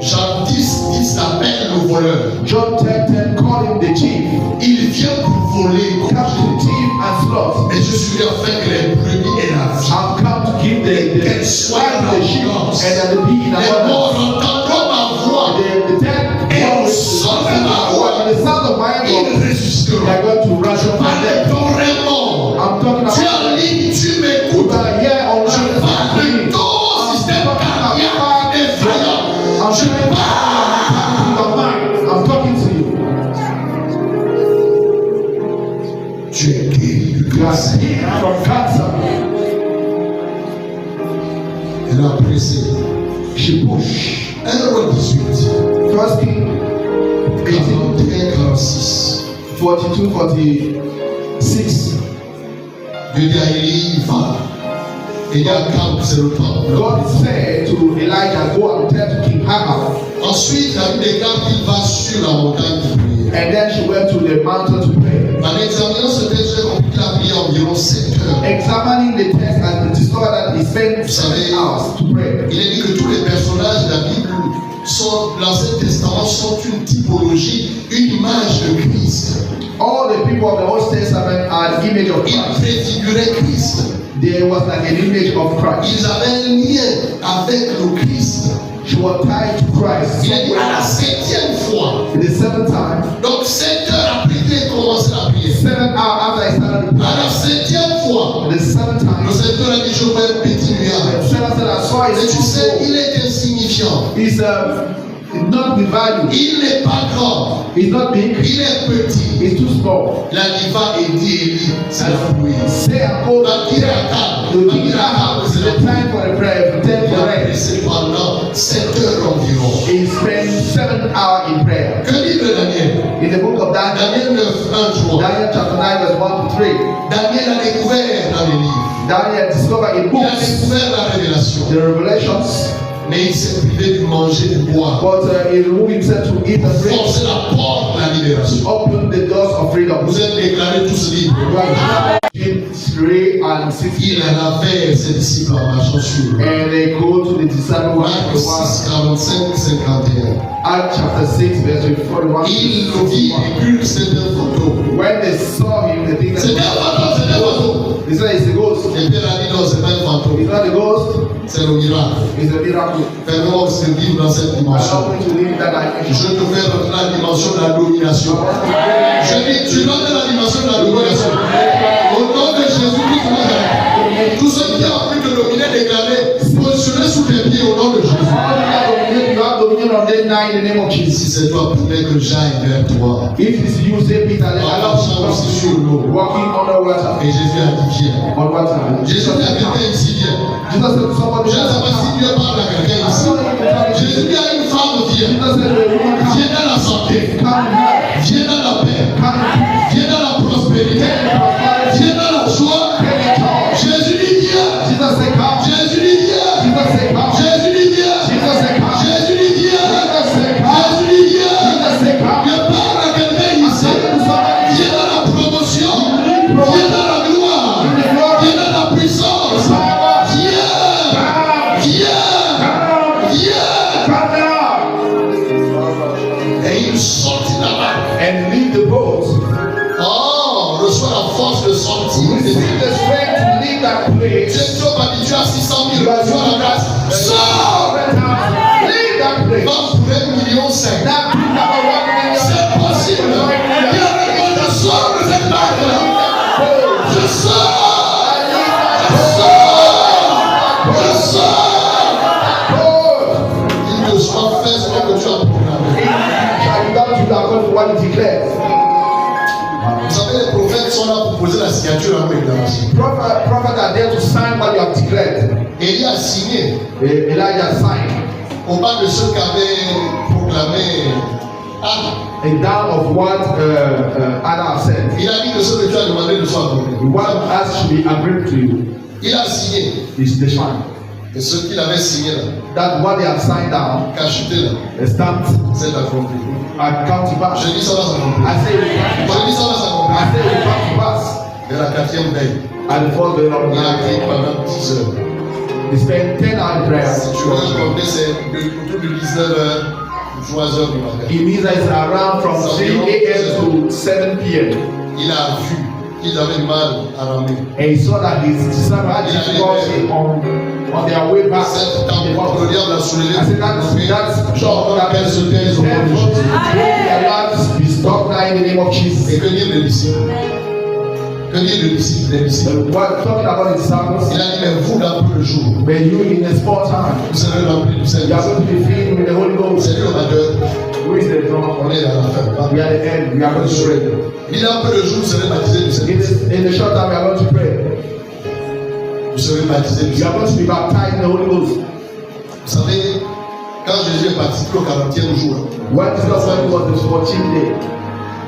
Jean 10 s'appelle le voleur. John 10:10 call him the thief. Il vient pour voler. Come to the thief and sloth. Mais je suis venu afin que les brebis aient la vie. I've come to give the swine the sheep and that the bee in Les abundance. morts entendront ma voix. The dead Et au will son de ma voix, in the sound of my ils voice, they ressusciteront. are going to rise up from Parle death. ton mort. I'm talking Tu es about en ligne, tu you m'écoutes. are here Je online. parle de ton système cardiaque défaillant. I'm Je talking parle. to your mind. I'm talking to you. Tu es guéri de You are cancer. healed from cancer. Elle a pressé. She push. 1 roi 18. First King 18, 41-46. 42, 46. Dieu dit à Élie, va. Et il y a Gab, c'est le temps. God said to Elijah, go and tell to King Ahab. Ensuite, la vie de Gab, il va sur la montagne pour prier. And then she went to the mountain to pray. En examinant ce texte, j'ai compris qu'il a prié environ 7 heures. Examining the text and discovered that he spent 7 hours to pray. Il est dit que tous les personnages de la Bible de l'Ancien Testament sont une typologie, une image de Christ. All the people of the Old Testament are the image of Ils Christ. préfiguraient Christ. There was like an image of Christ. Ils avaient un lien avec le Christ. She was tied to Christ. Il est dit à la 7e fois. The seventh time, Donc 7 heures après qu'il ait commencé la prière. 7 hours after I started the À la prayer, 7e fois, the seventh le time, Seigneur a dit je vois un petit the nuage. seventh said, I saw Et tu sais, it. il est insignifiant. It's not with value. Il n'est pas grand. It's not big. Il est petit. It's too small. La diva et dit Élie, c'est la pluie. Say and go La to the king Ahab. It's the time for the prayer. The time Il for a rest. pressé pendant 7 heures environ. He spent 7 hours in prayer. Que dit le Daniel? In the book of Daniel, Daniel 9, 1, 3. Daniel chapter 9, verse 1 to 3, Daniel a découvert dans les livres. Daniel discovered in Il a books découvert la révélation. the revelations, Mais il s'est privé de manger, de boire. but he removed himself to eat and drink, Forcer la porte de la libération. open the doors of freedom. Vous êtes déclarés tous libres. You are in 3 and 6, Il alla vers ses disciples en marchant sur l'eau. and they go to the disciple one Marc to 6, one. 45, 51. Acts chapter 6, verse 41 Il to le vit 51. et crut que c'était un fantôme. When they saw him, they think that C'était un fantôme, c'était un fantôme. they said it's a ghost. Et Pierre a dit non, c'est pas un fantôme. It's not a ghost, C'est le miracle. it's a miracle. Fais-moi aussi vivre dans cette I dimension. don't want to live in that Je dimension. te fais rentrer dans la dimension de la domination. Je dis, tu rentres dans la dimension de la domination. Au nom de Jésus-Christ de Nazareth. Tous ceux qui ont pu te dominer, déclarer, positionnez sous tes pieds au nom de Jésus. You have dominion on them now in the name of Si Jesus. c'est toi, permets que j'aille vers toi. If it's you, say Peter, let allow me to sur l'eau. walking on the water. Et Jésus a dit, viens. On water. Jésus a dit à quelqu'un ici, viens. Jesus said to somebody, Je ne sais pas si Dieu parle à quelqu'un ici. Jésus dit à une femme, viens. Jesus said to a woman, Viens dans la santé. come here, Viens dans la paix. come here. Viens dans la prospérité. force de sortir. Receive the strength to leave that Tu place. es trop habitué à 600 000 You are euros à la grâce. Sors! Leave that place. Va pour 1,5 million. That number 1 million. C'est possible. Il y a des gens qui sortent de cette barque-là. Je sors! Je sors! Je sors! Il ne soit fait ce que tu as programmé. Shall be done to you according to what he declares. Vous savez, les prophètes sont là pour poser la signature à vos déclarations. Prophets are there to sign what you have declared. Élie a signé. Elijah signed. On parle de ceux qui avaient proclamé Anna. And down of what Anna said. Il a dit que ce que tu as demandé ne soit accordé. What else should be agreed to you Il a signé. is the sign. Et ce qu'il avait signé là, That what they have signed down, cacheté là, is stamped c'est accompli. and count to pass. Je dis ça va s'accomplir. I say it will come to Je dis ça va pass. s'accomplir. I say it will come to pass. Et la quatrième veille, At the fourth day of the il a prié night, pendant 10 heures. they spent 10 hours in prayer. Si tu veux compter, c'est autour de 19h ou 3h du matin. It means that it's around from 3 a.m. to 7 p.m. Il a vu qu'ils avaient mal à ramer. And he saw that his disciples had difficulty on their way back. Cette temple, le diable a soulevé. I said that's short that Qu'elle se taise au nom de Jésus. their lives be stopped now in the name of Et Jesus. que dire les disciples? Que dire les disciples? Les disciples. What talking about the Il disciples, a dit, mais vous, dans peu de jours, but you in the sport time, vous serez remplis du you are Saint-Esprit. going to be filled with the Holy Ghost. C'est lui le vainqueur. Who is the drummer? On est dans la fin. We are the end. We are going to pray. Il y a peu de jours, vous serez baptisés du Saint-Esprit. In the short time, we are going to pray. Vous serez baptisés du We are going to be baptized in the Holy Ghost. Vous savez, quand Jésus est participé au 40e jour, When this was when it was the 14th day,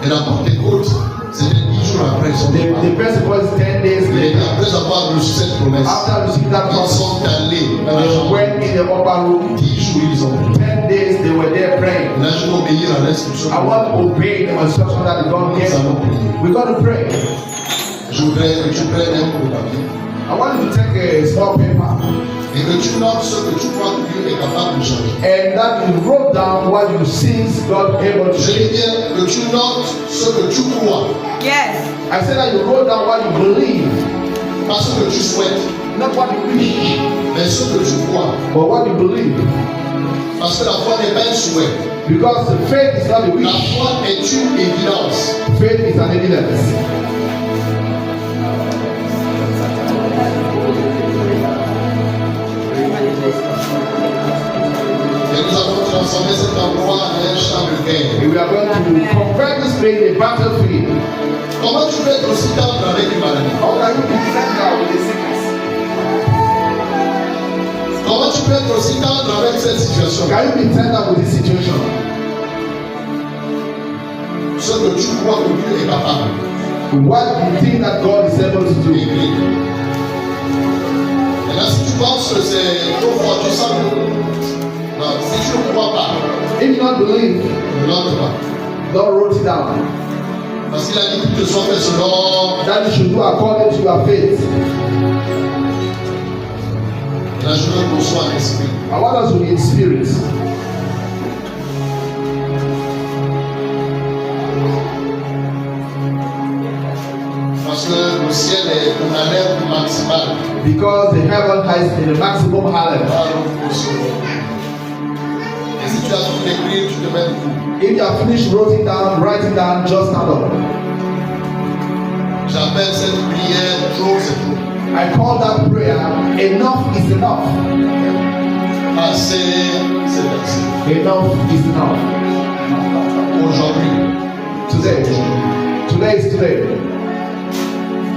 et la Pentecôte, c'était 10 jours après son départ. the Pentecost was 10 days Et later. après avoir reçu cette promesse, After receiving that ils promise, sont allés dans la they chambre. went in the upper room. 10 jours, ils ont prié. 10 days they were there praying. Là, je vais obéir à l'instruction. I want to obey the instruction that the God gave. We're going to pray. Je voudrais que tu prennes un peu de papier I want you to take a small paper et que tu notes ce que tu crois que Dieu est capable de changer. and that you wrote down what you see God able to Je change. dis bien que tu notes ce que tu crois, Yes. I said that you wrote down what you believe, pas ce que tu souhaites, not what you wish, mais ce que tu crois. but what you believe. Parce que la foi n'est pas un souhait. Because the faith is not a La wish, foi est une évidence. faith is an evidence. Et nous avons transformé cet endroit en un champ de guerre. And we are going to convert this place a battlefield. Comment tu peux être aussi tendre avec une maladie? How can you be tender with the sickness? Comment tu peux être aussi tendre avec cette situation? Can you be tender with this situation? Ce que tu crois que Dieu est capable What you think that God is able to do? d'écrire. Et là, si tu penses que c'est trop fort, tu sens que non, si tu ne crois pas, If you don't believe, ne l'entre pas. don't write it down. Parce qu'il a dit que te soit fait selon. That you should do according to your faith. Là, je veux qu'on soit en esprit. I want us to be in spirit. Parce que le ciel est une alerte maximale. Because the heaven has the maximum hallelujah. Et si tu as tout écrit, tu te mets debout. If you have finished writing down, just stand up. J'appelle cette prière trop, c'est trop. I call that prayer, enough is enough. Assez, c'est assez. Enough is enough. Aujourd'hui, Today. Today is today.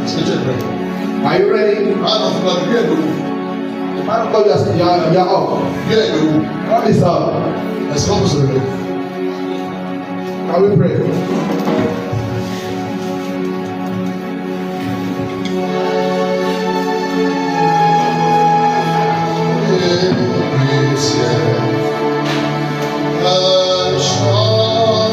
est-ce que tu es prêt? Are you ready? Ah non, tu vas bien debout. Man of God, you are up. Bien debout. God is up. Est-ce qu'on peut se lever? Can we pray? Et ciel, un chant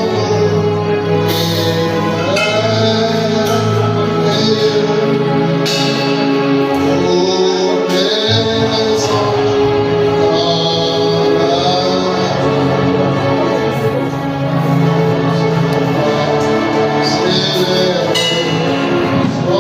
Oh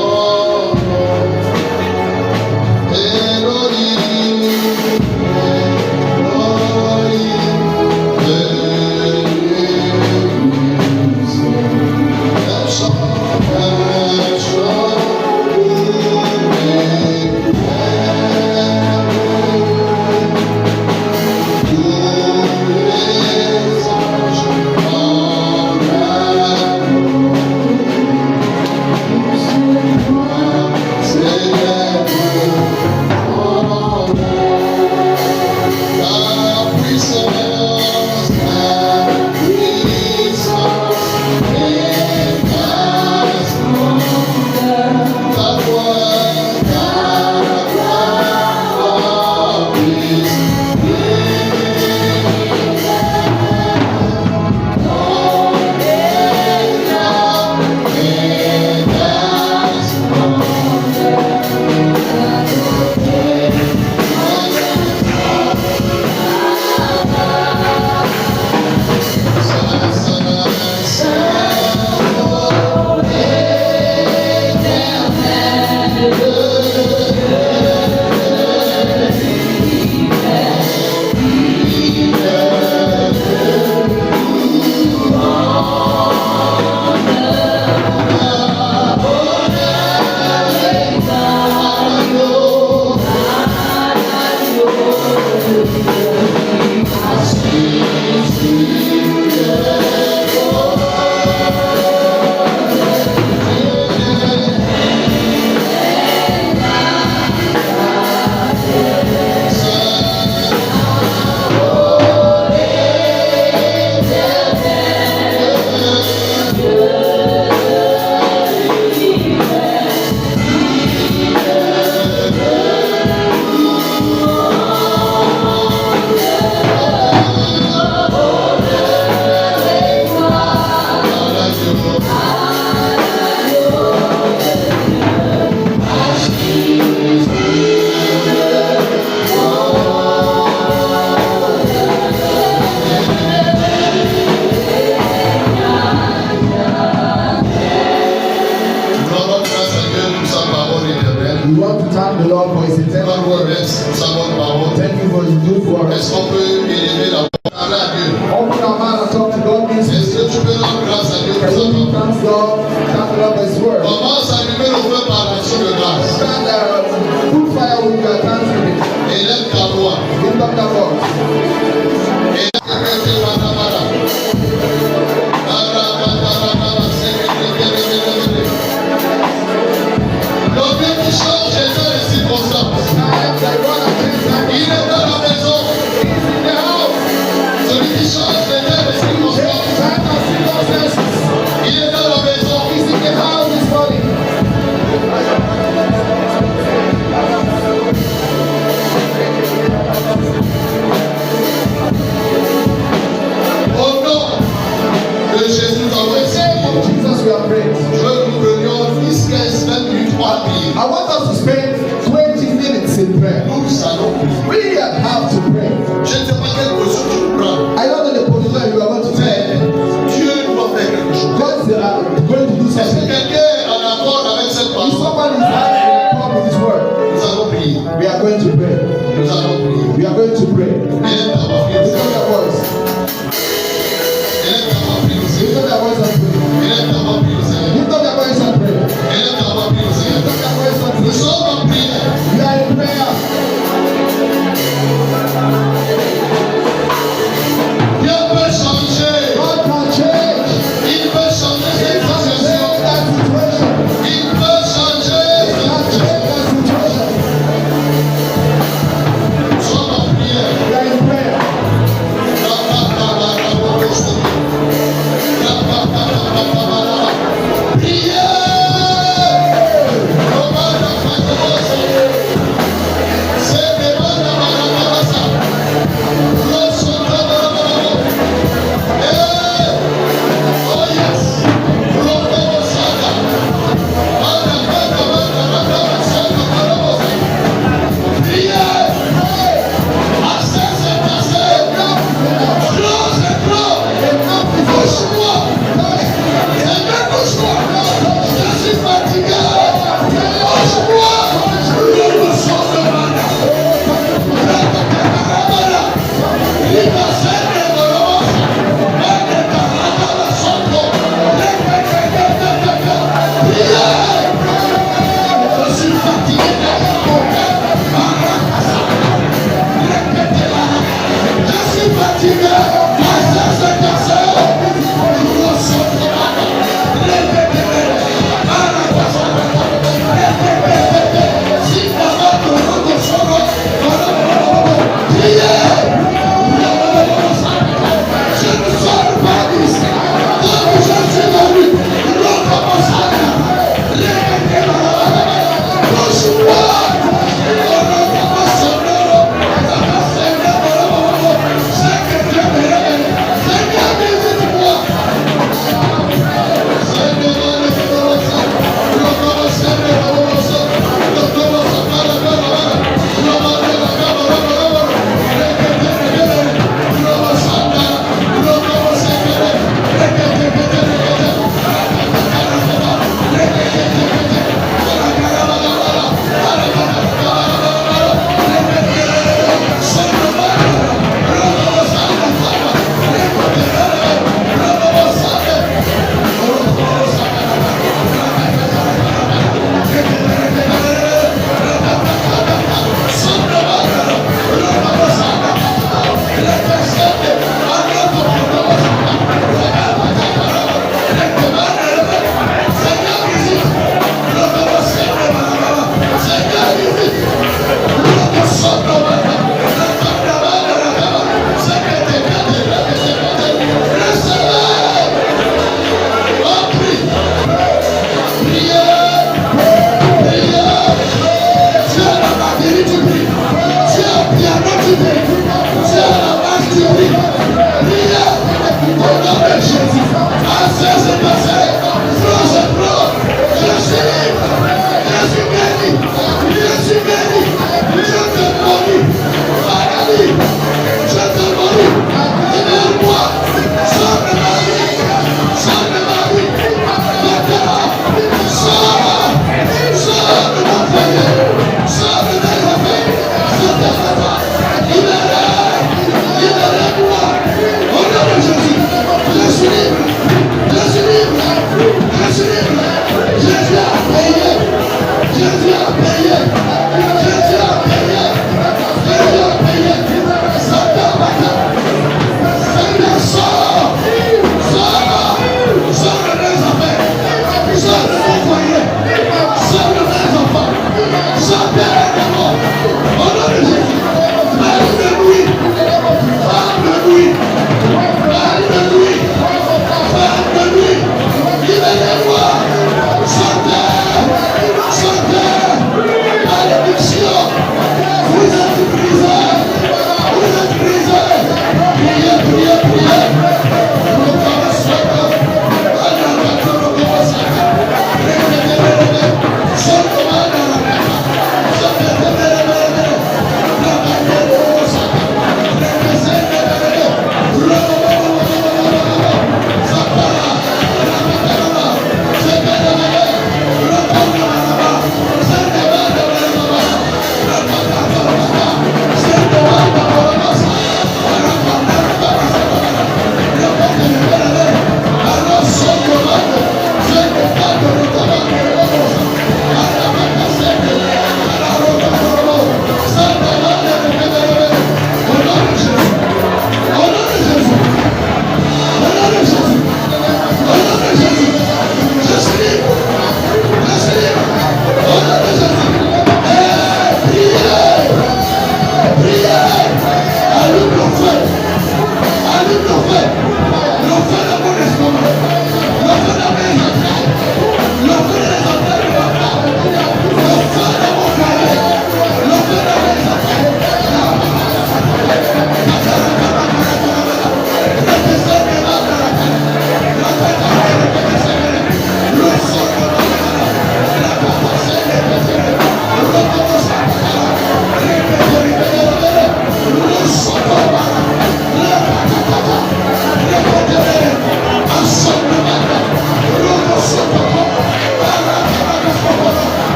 We want to thank the Lord for His eternal Nous word. remercions pour sa bonne parole. Thank you for His good word. Est-ce qu'on peut élever la parole à Dieu? Open our mouth and talk to God this Est-ce week. que tu peux rendre grâce à Dieu pour Can sa you parole? thank God? Thank the Lord for His word. Commence à allumer le feu par l'action de grâce. Stand put fire with your thanksgiving. Et lève ta voix. Lift up your voice. Et lève ta voix. L'objet qui change est dans les circonstances. Il est dans la maison. Celui qui change est dans les circonstances. Il est dans la maison. Au nom de Jésus, nous avons Jesus, we are praying. je veux que nous prenions 10, 15, 20 minutes pour prier. I want us to spend 20 minutes in prayer. Nous allons prier. We have to pray. Je ne sais pas quelle position tu prends, I don't know the position you are going to mais take. Dieu doit faire quelque chose. God is going to do Est-ce que something. quelqu'un est en accord avec cette If parole? someone is having a problem with His word, Nous allons prier. we are going to pray. Nous allons prier. We are going to pray. Élève ta voix, prie. Lift up your voice. Élève ta voix, prie au Lift Seigneur. up your voice and pray. Élève ta voix, prie au Seigneur. Lift up your voice and pray. Élève ta voix, prie au Seigneur. Lift up your voice and Nous pray. sommes en prière. We are in prayer. Dieu peut changer. God can change. Il peut changer cette Change situation. that situation. Il peut changer Can cette change situation. that situation. Nous sommes en prière. We are in prayer. Rabba, rabba, rabba, rabba, rabba, rabba, rabba, rabba, rabba, rabba,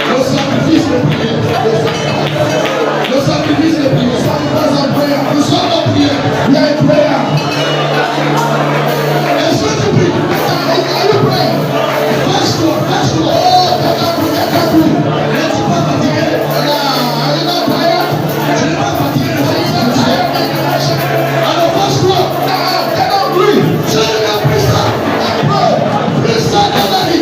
Le sacrifice de prière. Le sacrifice de prière. Nous sommes en prière. We are in prayer. Est-ce que tu pries? Are you praying? Lâche-toi. Oh, t'as pris. Ne suis pas fatigué. Are you not tired? Je n'ai pas fatigué. Alors lâche-toi. T'as pris. Je n'ai pas pris ça. Prie ça dans la vie.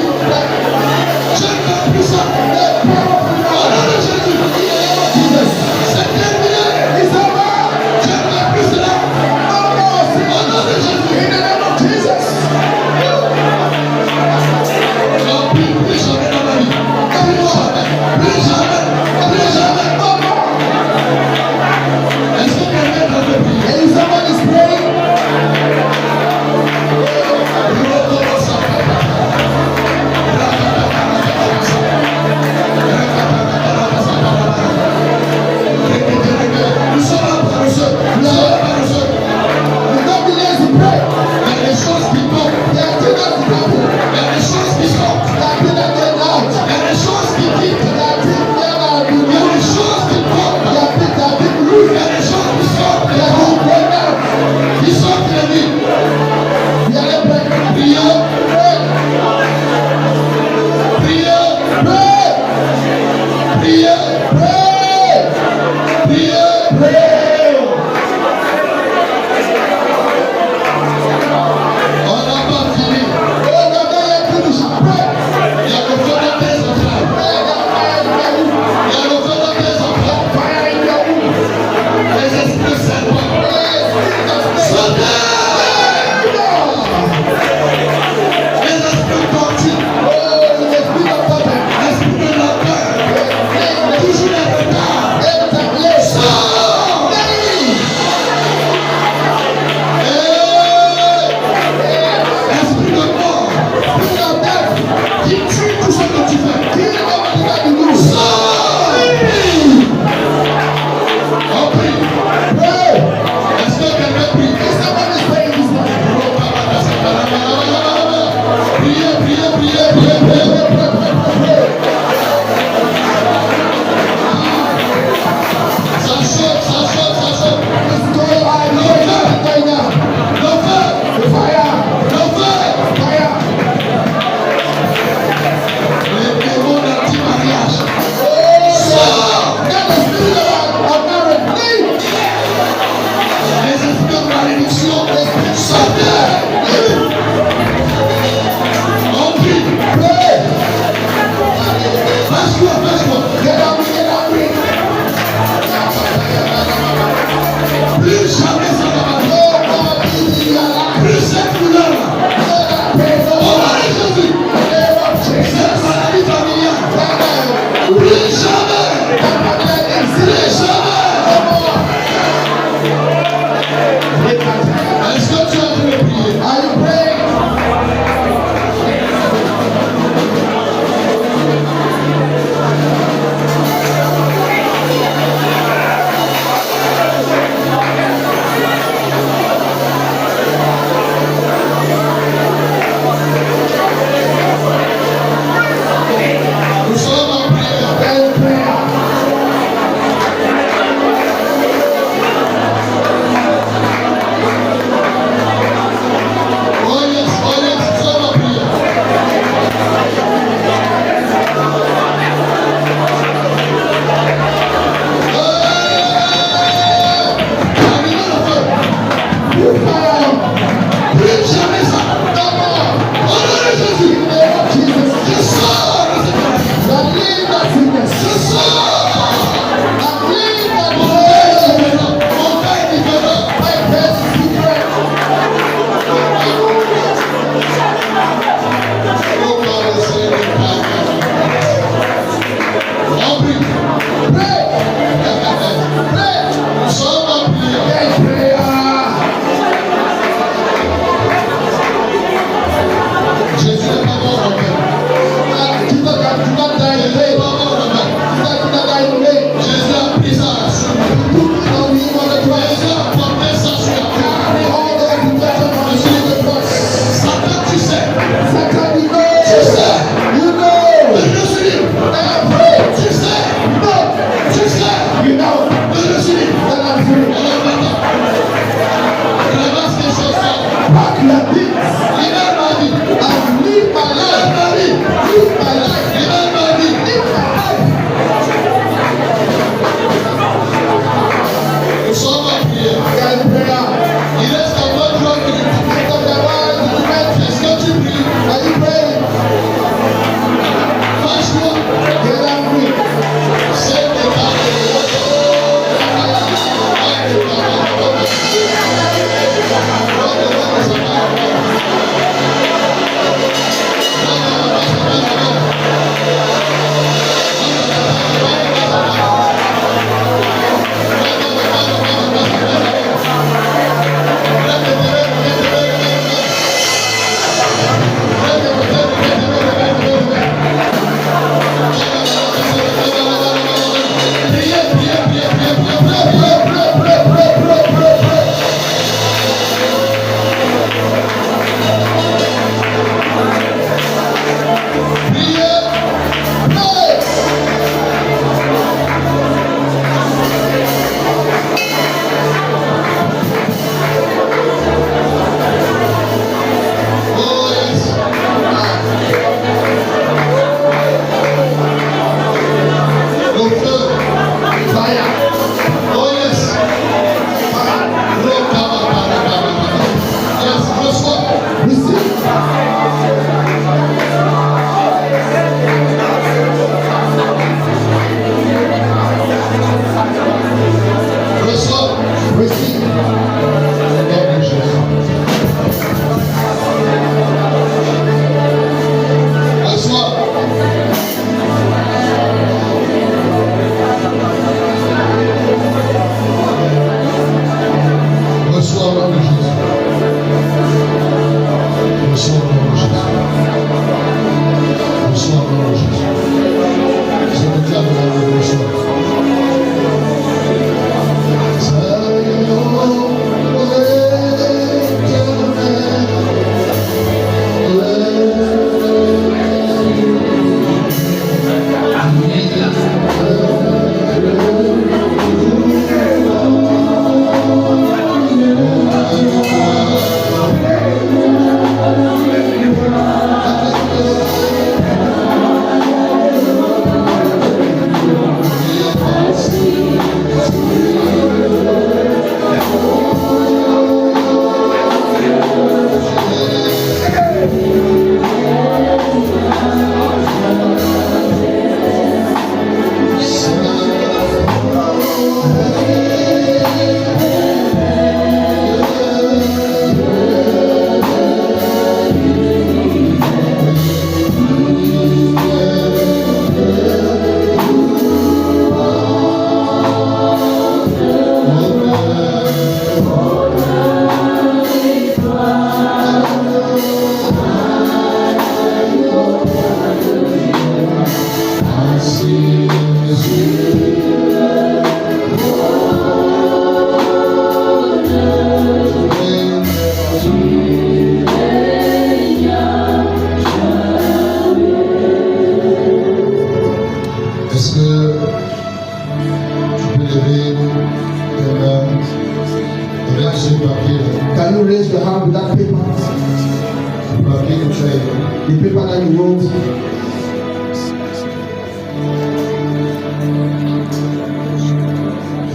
the paper that you wrote.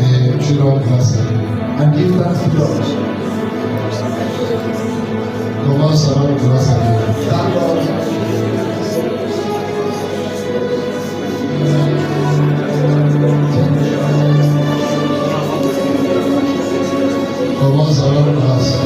Et tu rends grâce à Dieu. And give thanks to God. Commence à rendre grâce à Dieu. Thank God. Commence à rendre grâce.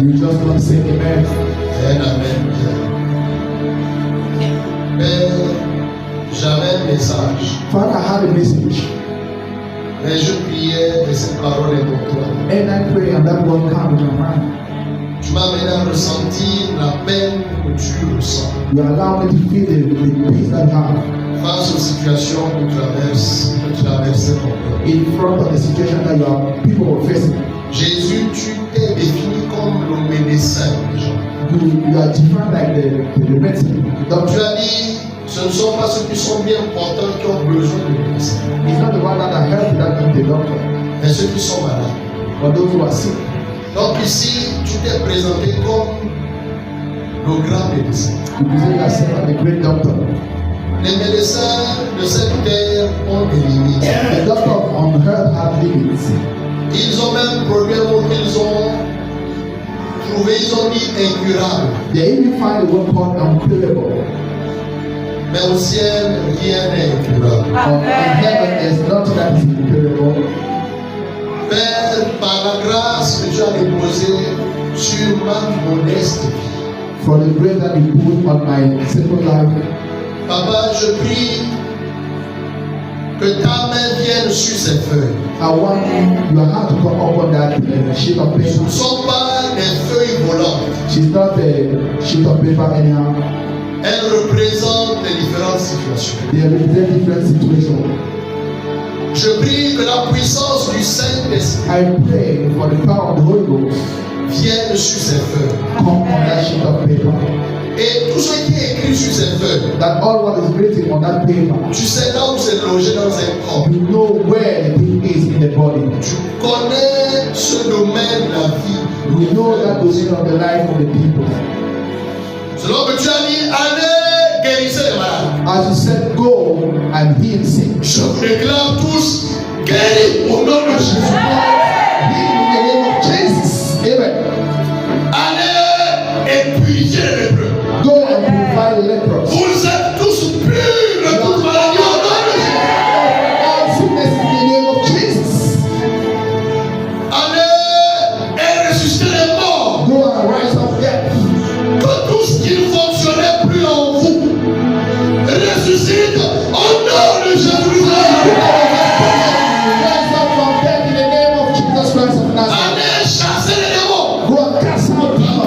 You just want to say amen. Amen. Mais j'avais un message. Father, I had a message. Mais je priais et cette parole est pour toi. And I pray and that word come to my mind. Tu m'amènes à ressentir la peine que tu ressens. You allow me to feel the peace that you have. Face aux situations que tu traversais ton peuple. In front of the situation that your people were facing. Jésus, tu t'es défini comme le médecin des gens. You are different like the medicine. Donc tu as dit, ce ne sont pas ceux qui sont bien portants qui ont besoin de médecin. It's not the one that are healthy that need the doctor, mais ceux qui sont malades. but those who are sick. Donc ici, tu t'es présenté comme le grand médecin. You present yourself as the great doctor. Les médecins de cette terre ont des limites. The doctors on earth have limits. Ils ont même produit un mot qu'ils ont trouvé, ils ont dit incurable. They even find the word called uncurable. Mais au ciel, rien n'est incurable. In heaven, there's nothing that is incurable. Père, par la grâce que tu as déposée sur ma modeste vie. For the grace that you put on my simple life. Papa, je prie que ta main vienne sur ces feuilles. I want your hand to come up on that sheet of Ce paper. ne sont pas des feuilles volantes. She's not a sheet of paper anyhow. Elles représentent les différentes situations. They represent different situations. Je prie que la puissance du Saint-Esprit I pray for the power of the Holy Ghost vienne sur ces feuilles. come on that sheet of paper. Et tout ce qui est écrit sur ces feuilles, That all what is written on that paper, tu sais là où c'est logé dans un corps. you know where the thing is in the body. Tu connais ce domaine de la vie. You know that domain of the life of the people. Selon que tu as dit, allez, guérissez les malades. As you said, go and heal sick. Je vous déclare tous guéris au nom de Jésus. Heal in the name of Jesus. Amen. Allez et purifiez les lépreux. Go and purify the lepers. Vous êtes tous purs de toute maladie au nom de Jésus. All sickness in the name of Jesus. Allez et ressuscitez les morts. Go and rise up dead. Que tout ce qui ne fonctionnait plus en vous ressuscite au nom de Jésus-Christ. Rise up from death in the name of Jesus Christ of Nazareth. Allez chasser les démons. Go and cast out demons.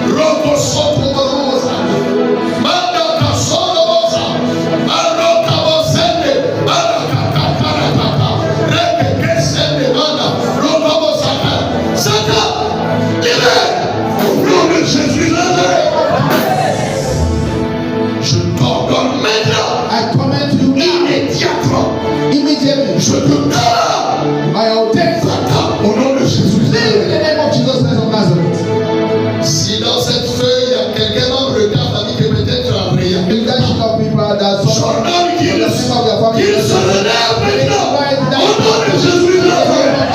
Robo soto rosa, manda casolo rosa, maroca bosende, maroca cacarata, reke que sende manda, robo bosaka, Satan, libère au nom de Jésus Nazareth. Je t'ordonne maintenant, I command you immédiatement, immediately. je te donne, I ordain Satan, au nom de Jésus in the Nazareth. name of Jesus Christ of Nazareth. Si dans cette feuille il y a quelqu'un membre de ta famille qui peut être en prière, If that sheet of people that j'ordonne qu'il the name of their family, qu'il se relève maintenant au nom de Jésus in the Nazareth. name of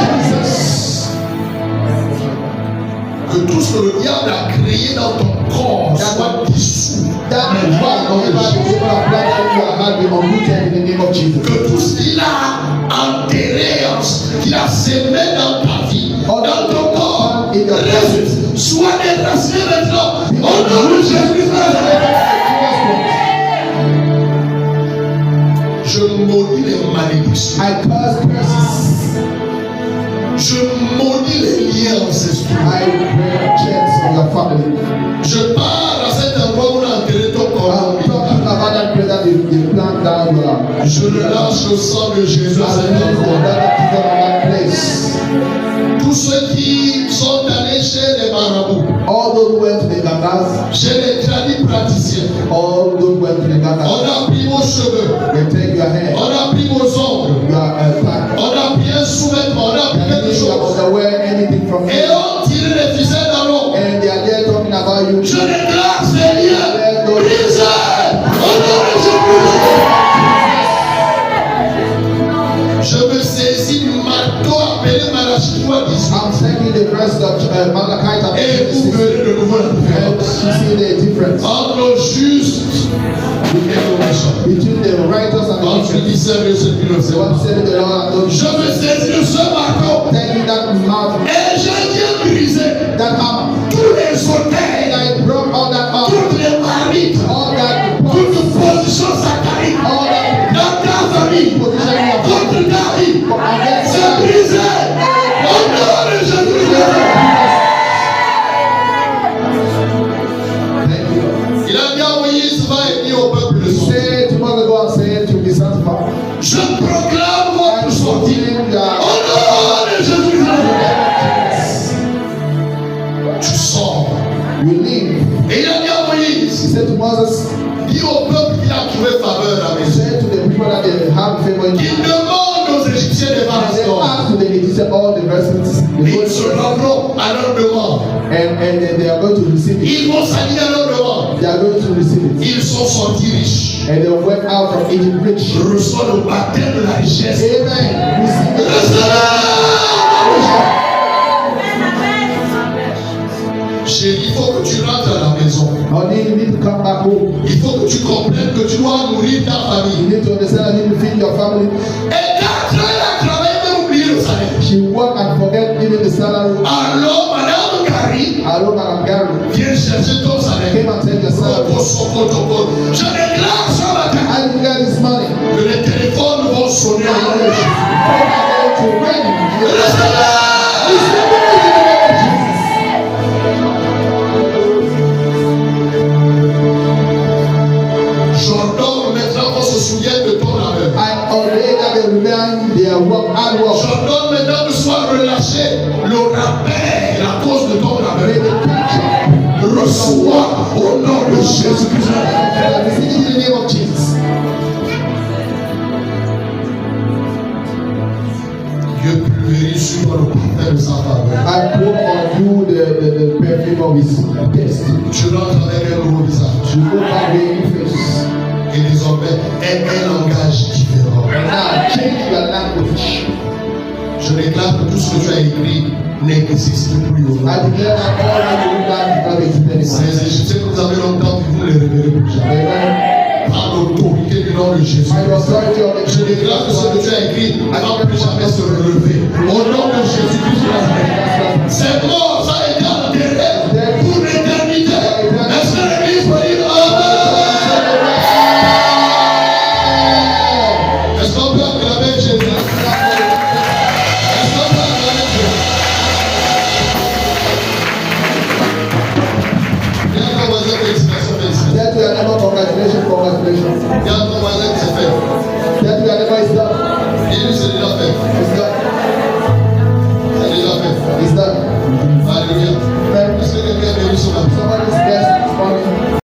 Jesus. Que tout ce que le diable a créé dans ton corps soit dissous. That is why whatever the people are planted you are had be uprooted in the name of Jesus. Que tout ce qu'il a enterré, qu'il a sémé dans ta vie, dans ton corps, ressuscite, soit déraciné maintenant au nom de Jésus Nazareth. Je maudis les malédictions. I curse curses. Je maudis les liens ancestraux. I break chains on your family. Je pars à cet endroit où on a enterré ton corps. I'm talking about that prayer that they plant down your life. Je le lâche au sang de Jésus à cet endroit. Tous ceux qui sont allés chez les marabouts, All those who went to the Gangas, chez les tradis praticiens, all those who went to the on Gangas, a pris vos cheveux, they take your hair, on a pris vos ongles, your pack. on a pris un sous-vêtement, on a pris quelque Anything chose. about wear anything from Et you. on tire les ficelles d'Aaron. And they are there talking about you. Je déclare ces liens brisés au nom de Jésus. Je me saisis du marteau appelé Malachie 18. I'm taking the rest of Malachi Et vous chapter 6. verrez de nouveau la And différence you see the difference entre le juste et le méchant. between the righteous and the Entre wicked. qui servent et ceux qui ne servent What pas. said the Lord and those Je me saisis de ce marteau taking that mouth, et je viens briser that hammer, tous les hôtels, and I broke all that armor, toutes les marites, all that toute pots, position satanique all that dans ta famille, position in your contre ta vie. against C'est God. brisé au nom de Jésus-Christ. Thank you, Lord. Il a dit à Moïse, va et dis au peuple de He son. said to Mother God, say to be sanctified. Je proclame votre And sortie proclaim au that nom de Jésus-Christ. Tu sors. you live. Et il a dit à He Moïse, said to Moses, dis au peuple qu'il a trouvé faveur à la he maison. said to the people that they have favor in Qu'il you. demande aux Égyptiens des And they vases asked to the Egyptians all the vessels, the Ils se gold, rendront à leur demande. and they are going to receive it. Ils vont s'allier à leur demande. They are going to receive it. Ils sont sortis riches. And they went out from Egypt rich. Reçois le baptême de la richesse. Amen. Receive it. Chérie, il faut que tu rentres à la maison. Honey, you need to come back home. Il faut que tu comprennes que tu dois nourrir ta You famille. need to understand that you need to feed your family. Et quand elle a travaillé, même oublier le salaire. She work and forget even the salary. Alors, Madame Carrie, Alone and Gary viens chercher ton salaire. came and take your salary. Je déclare ce matin I declare this morning. que les téléphones vont sonner. To ring. J'ordonne maintenant qu'on se souvienne de ton labeur. I ordain that they remain their work, hard work. J'ordonne maintenant que soit relâché le rappel à cause de ton May labeur. the picture Reçois au nom de Jésus-Christ. receive it in the name of Jesus. Dieu pulvérise sur toi le parfum de sa faveur. I pour on you the perfume of his taste. Tu rentres avec un nouveau visage. You go back with your face. Et désormais, un langage différent. And now change your language. Je déclare que tout ce que tu as écrit n'existe plus au I nom. declare that all that you have not exist anymore. Ces Égyptiens que vous avez longtemps, vous ne les révérez plus jamais. Amen. Par l'autorité du nom de Jésus. By the authority of the Je déclare que ce que tu as écrit ne va plus jamais se relever. Au nom de Jésus-Christ de Nazareth. C'est mort, ça a été enterré pour l'éternité. Est-ce que l'Église peut dire Amen? Est-ce qu'on peut acclamer Jésus? Est-ce qu'on peut acclamer Jésus? Viens ton voisin, félicitations, félicitations. That we are never congratulations. Viens ton voisin qui s'est fait. That we are never is done. Et lui, c'est déjà fait.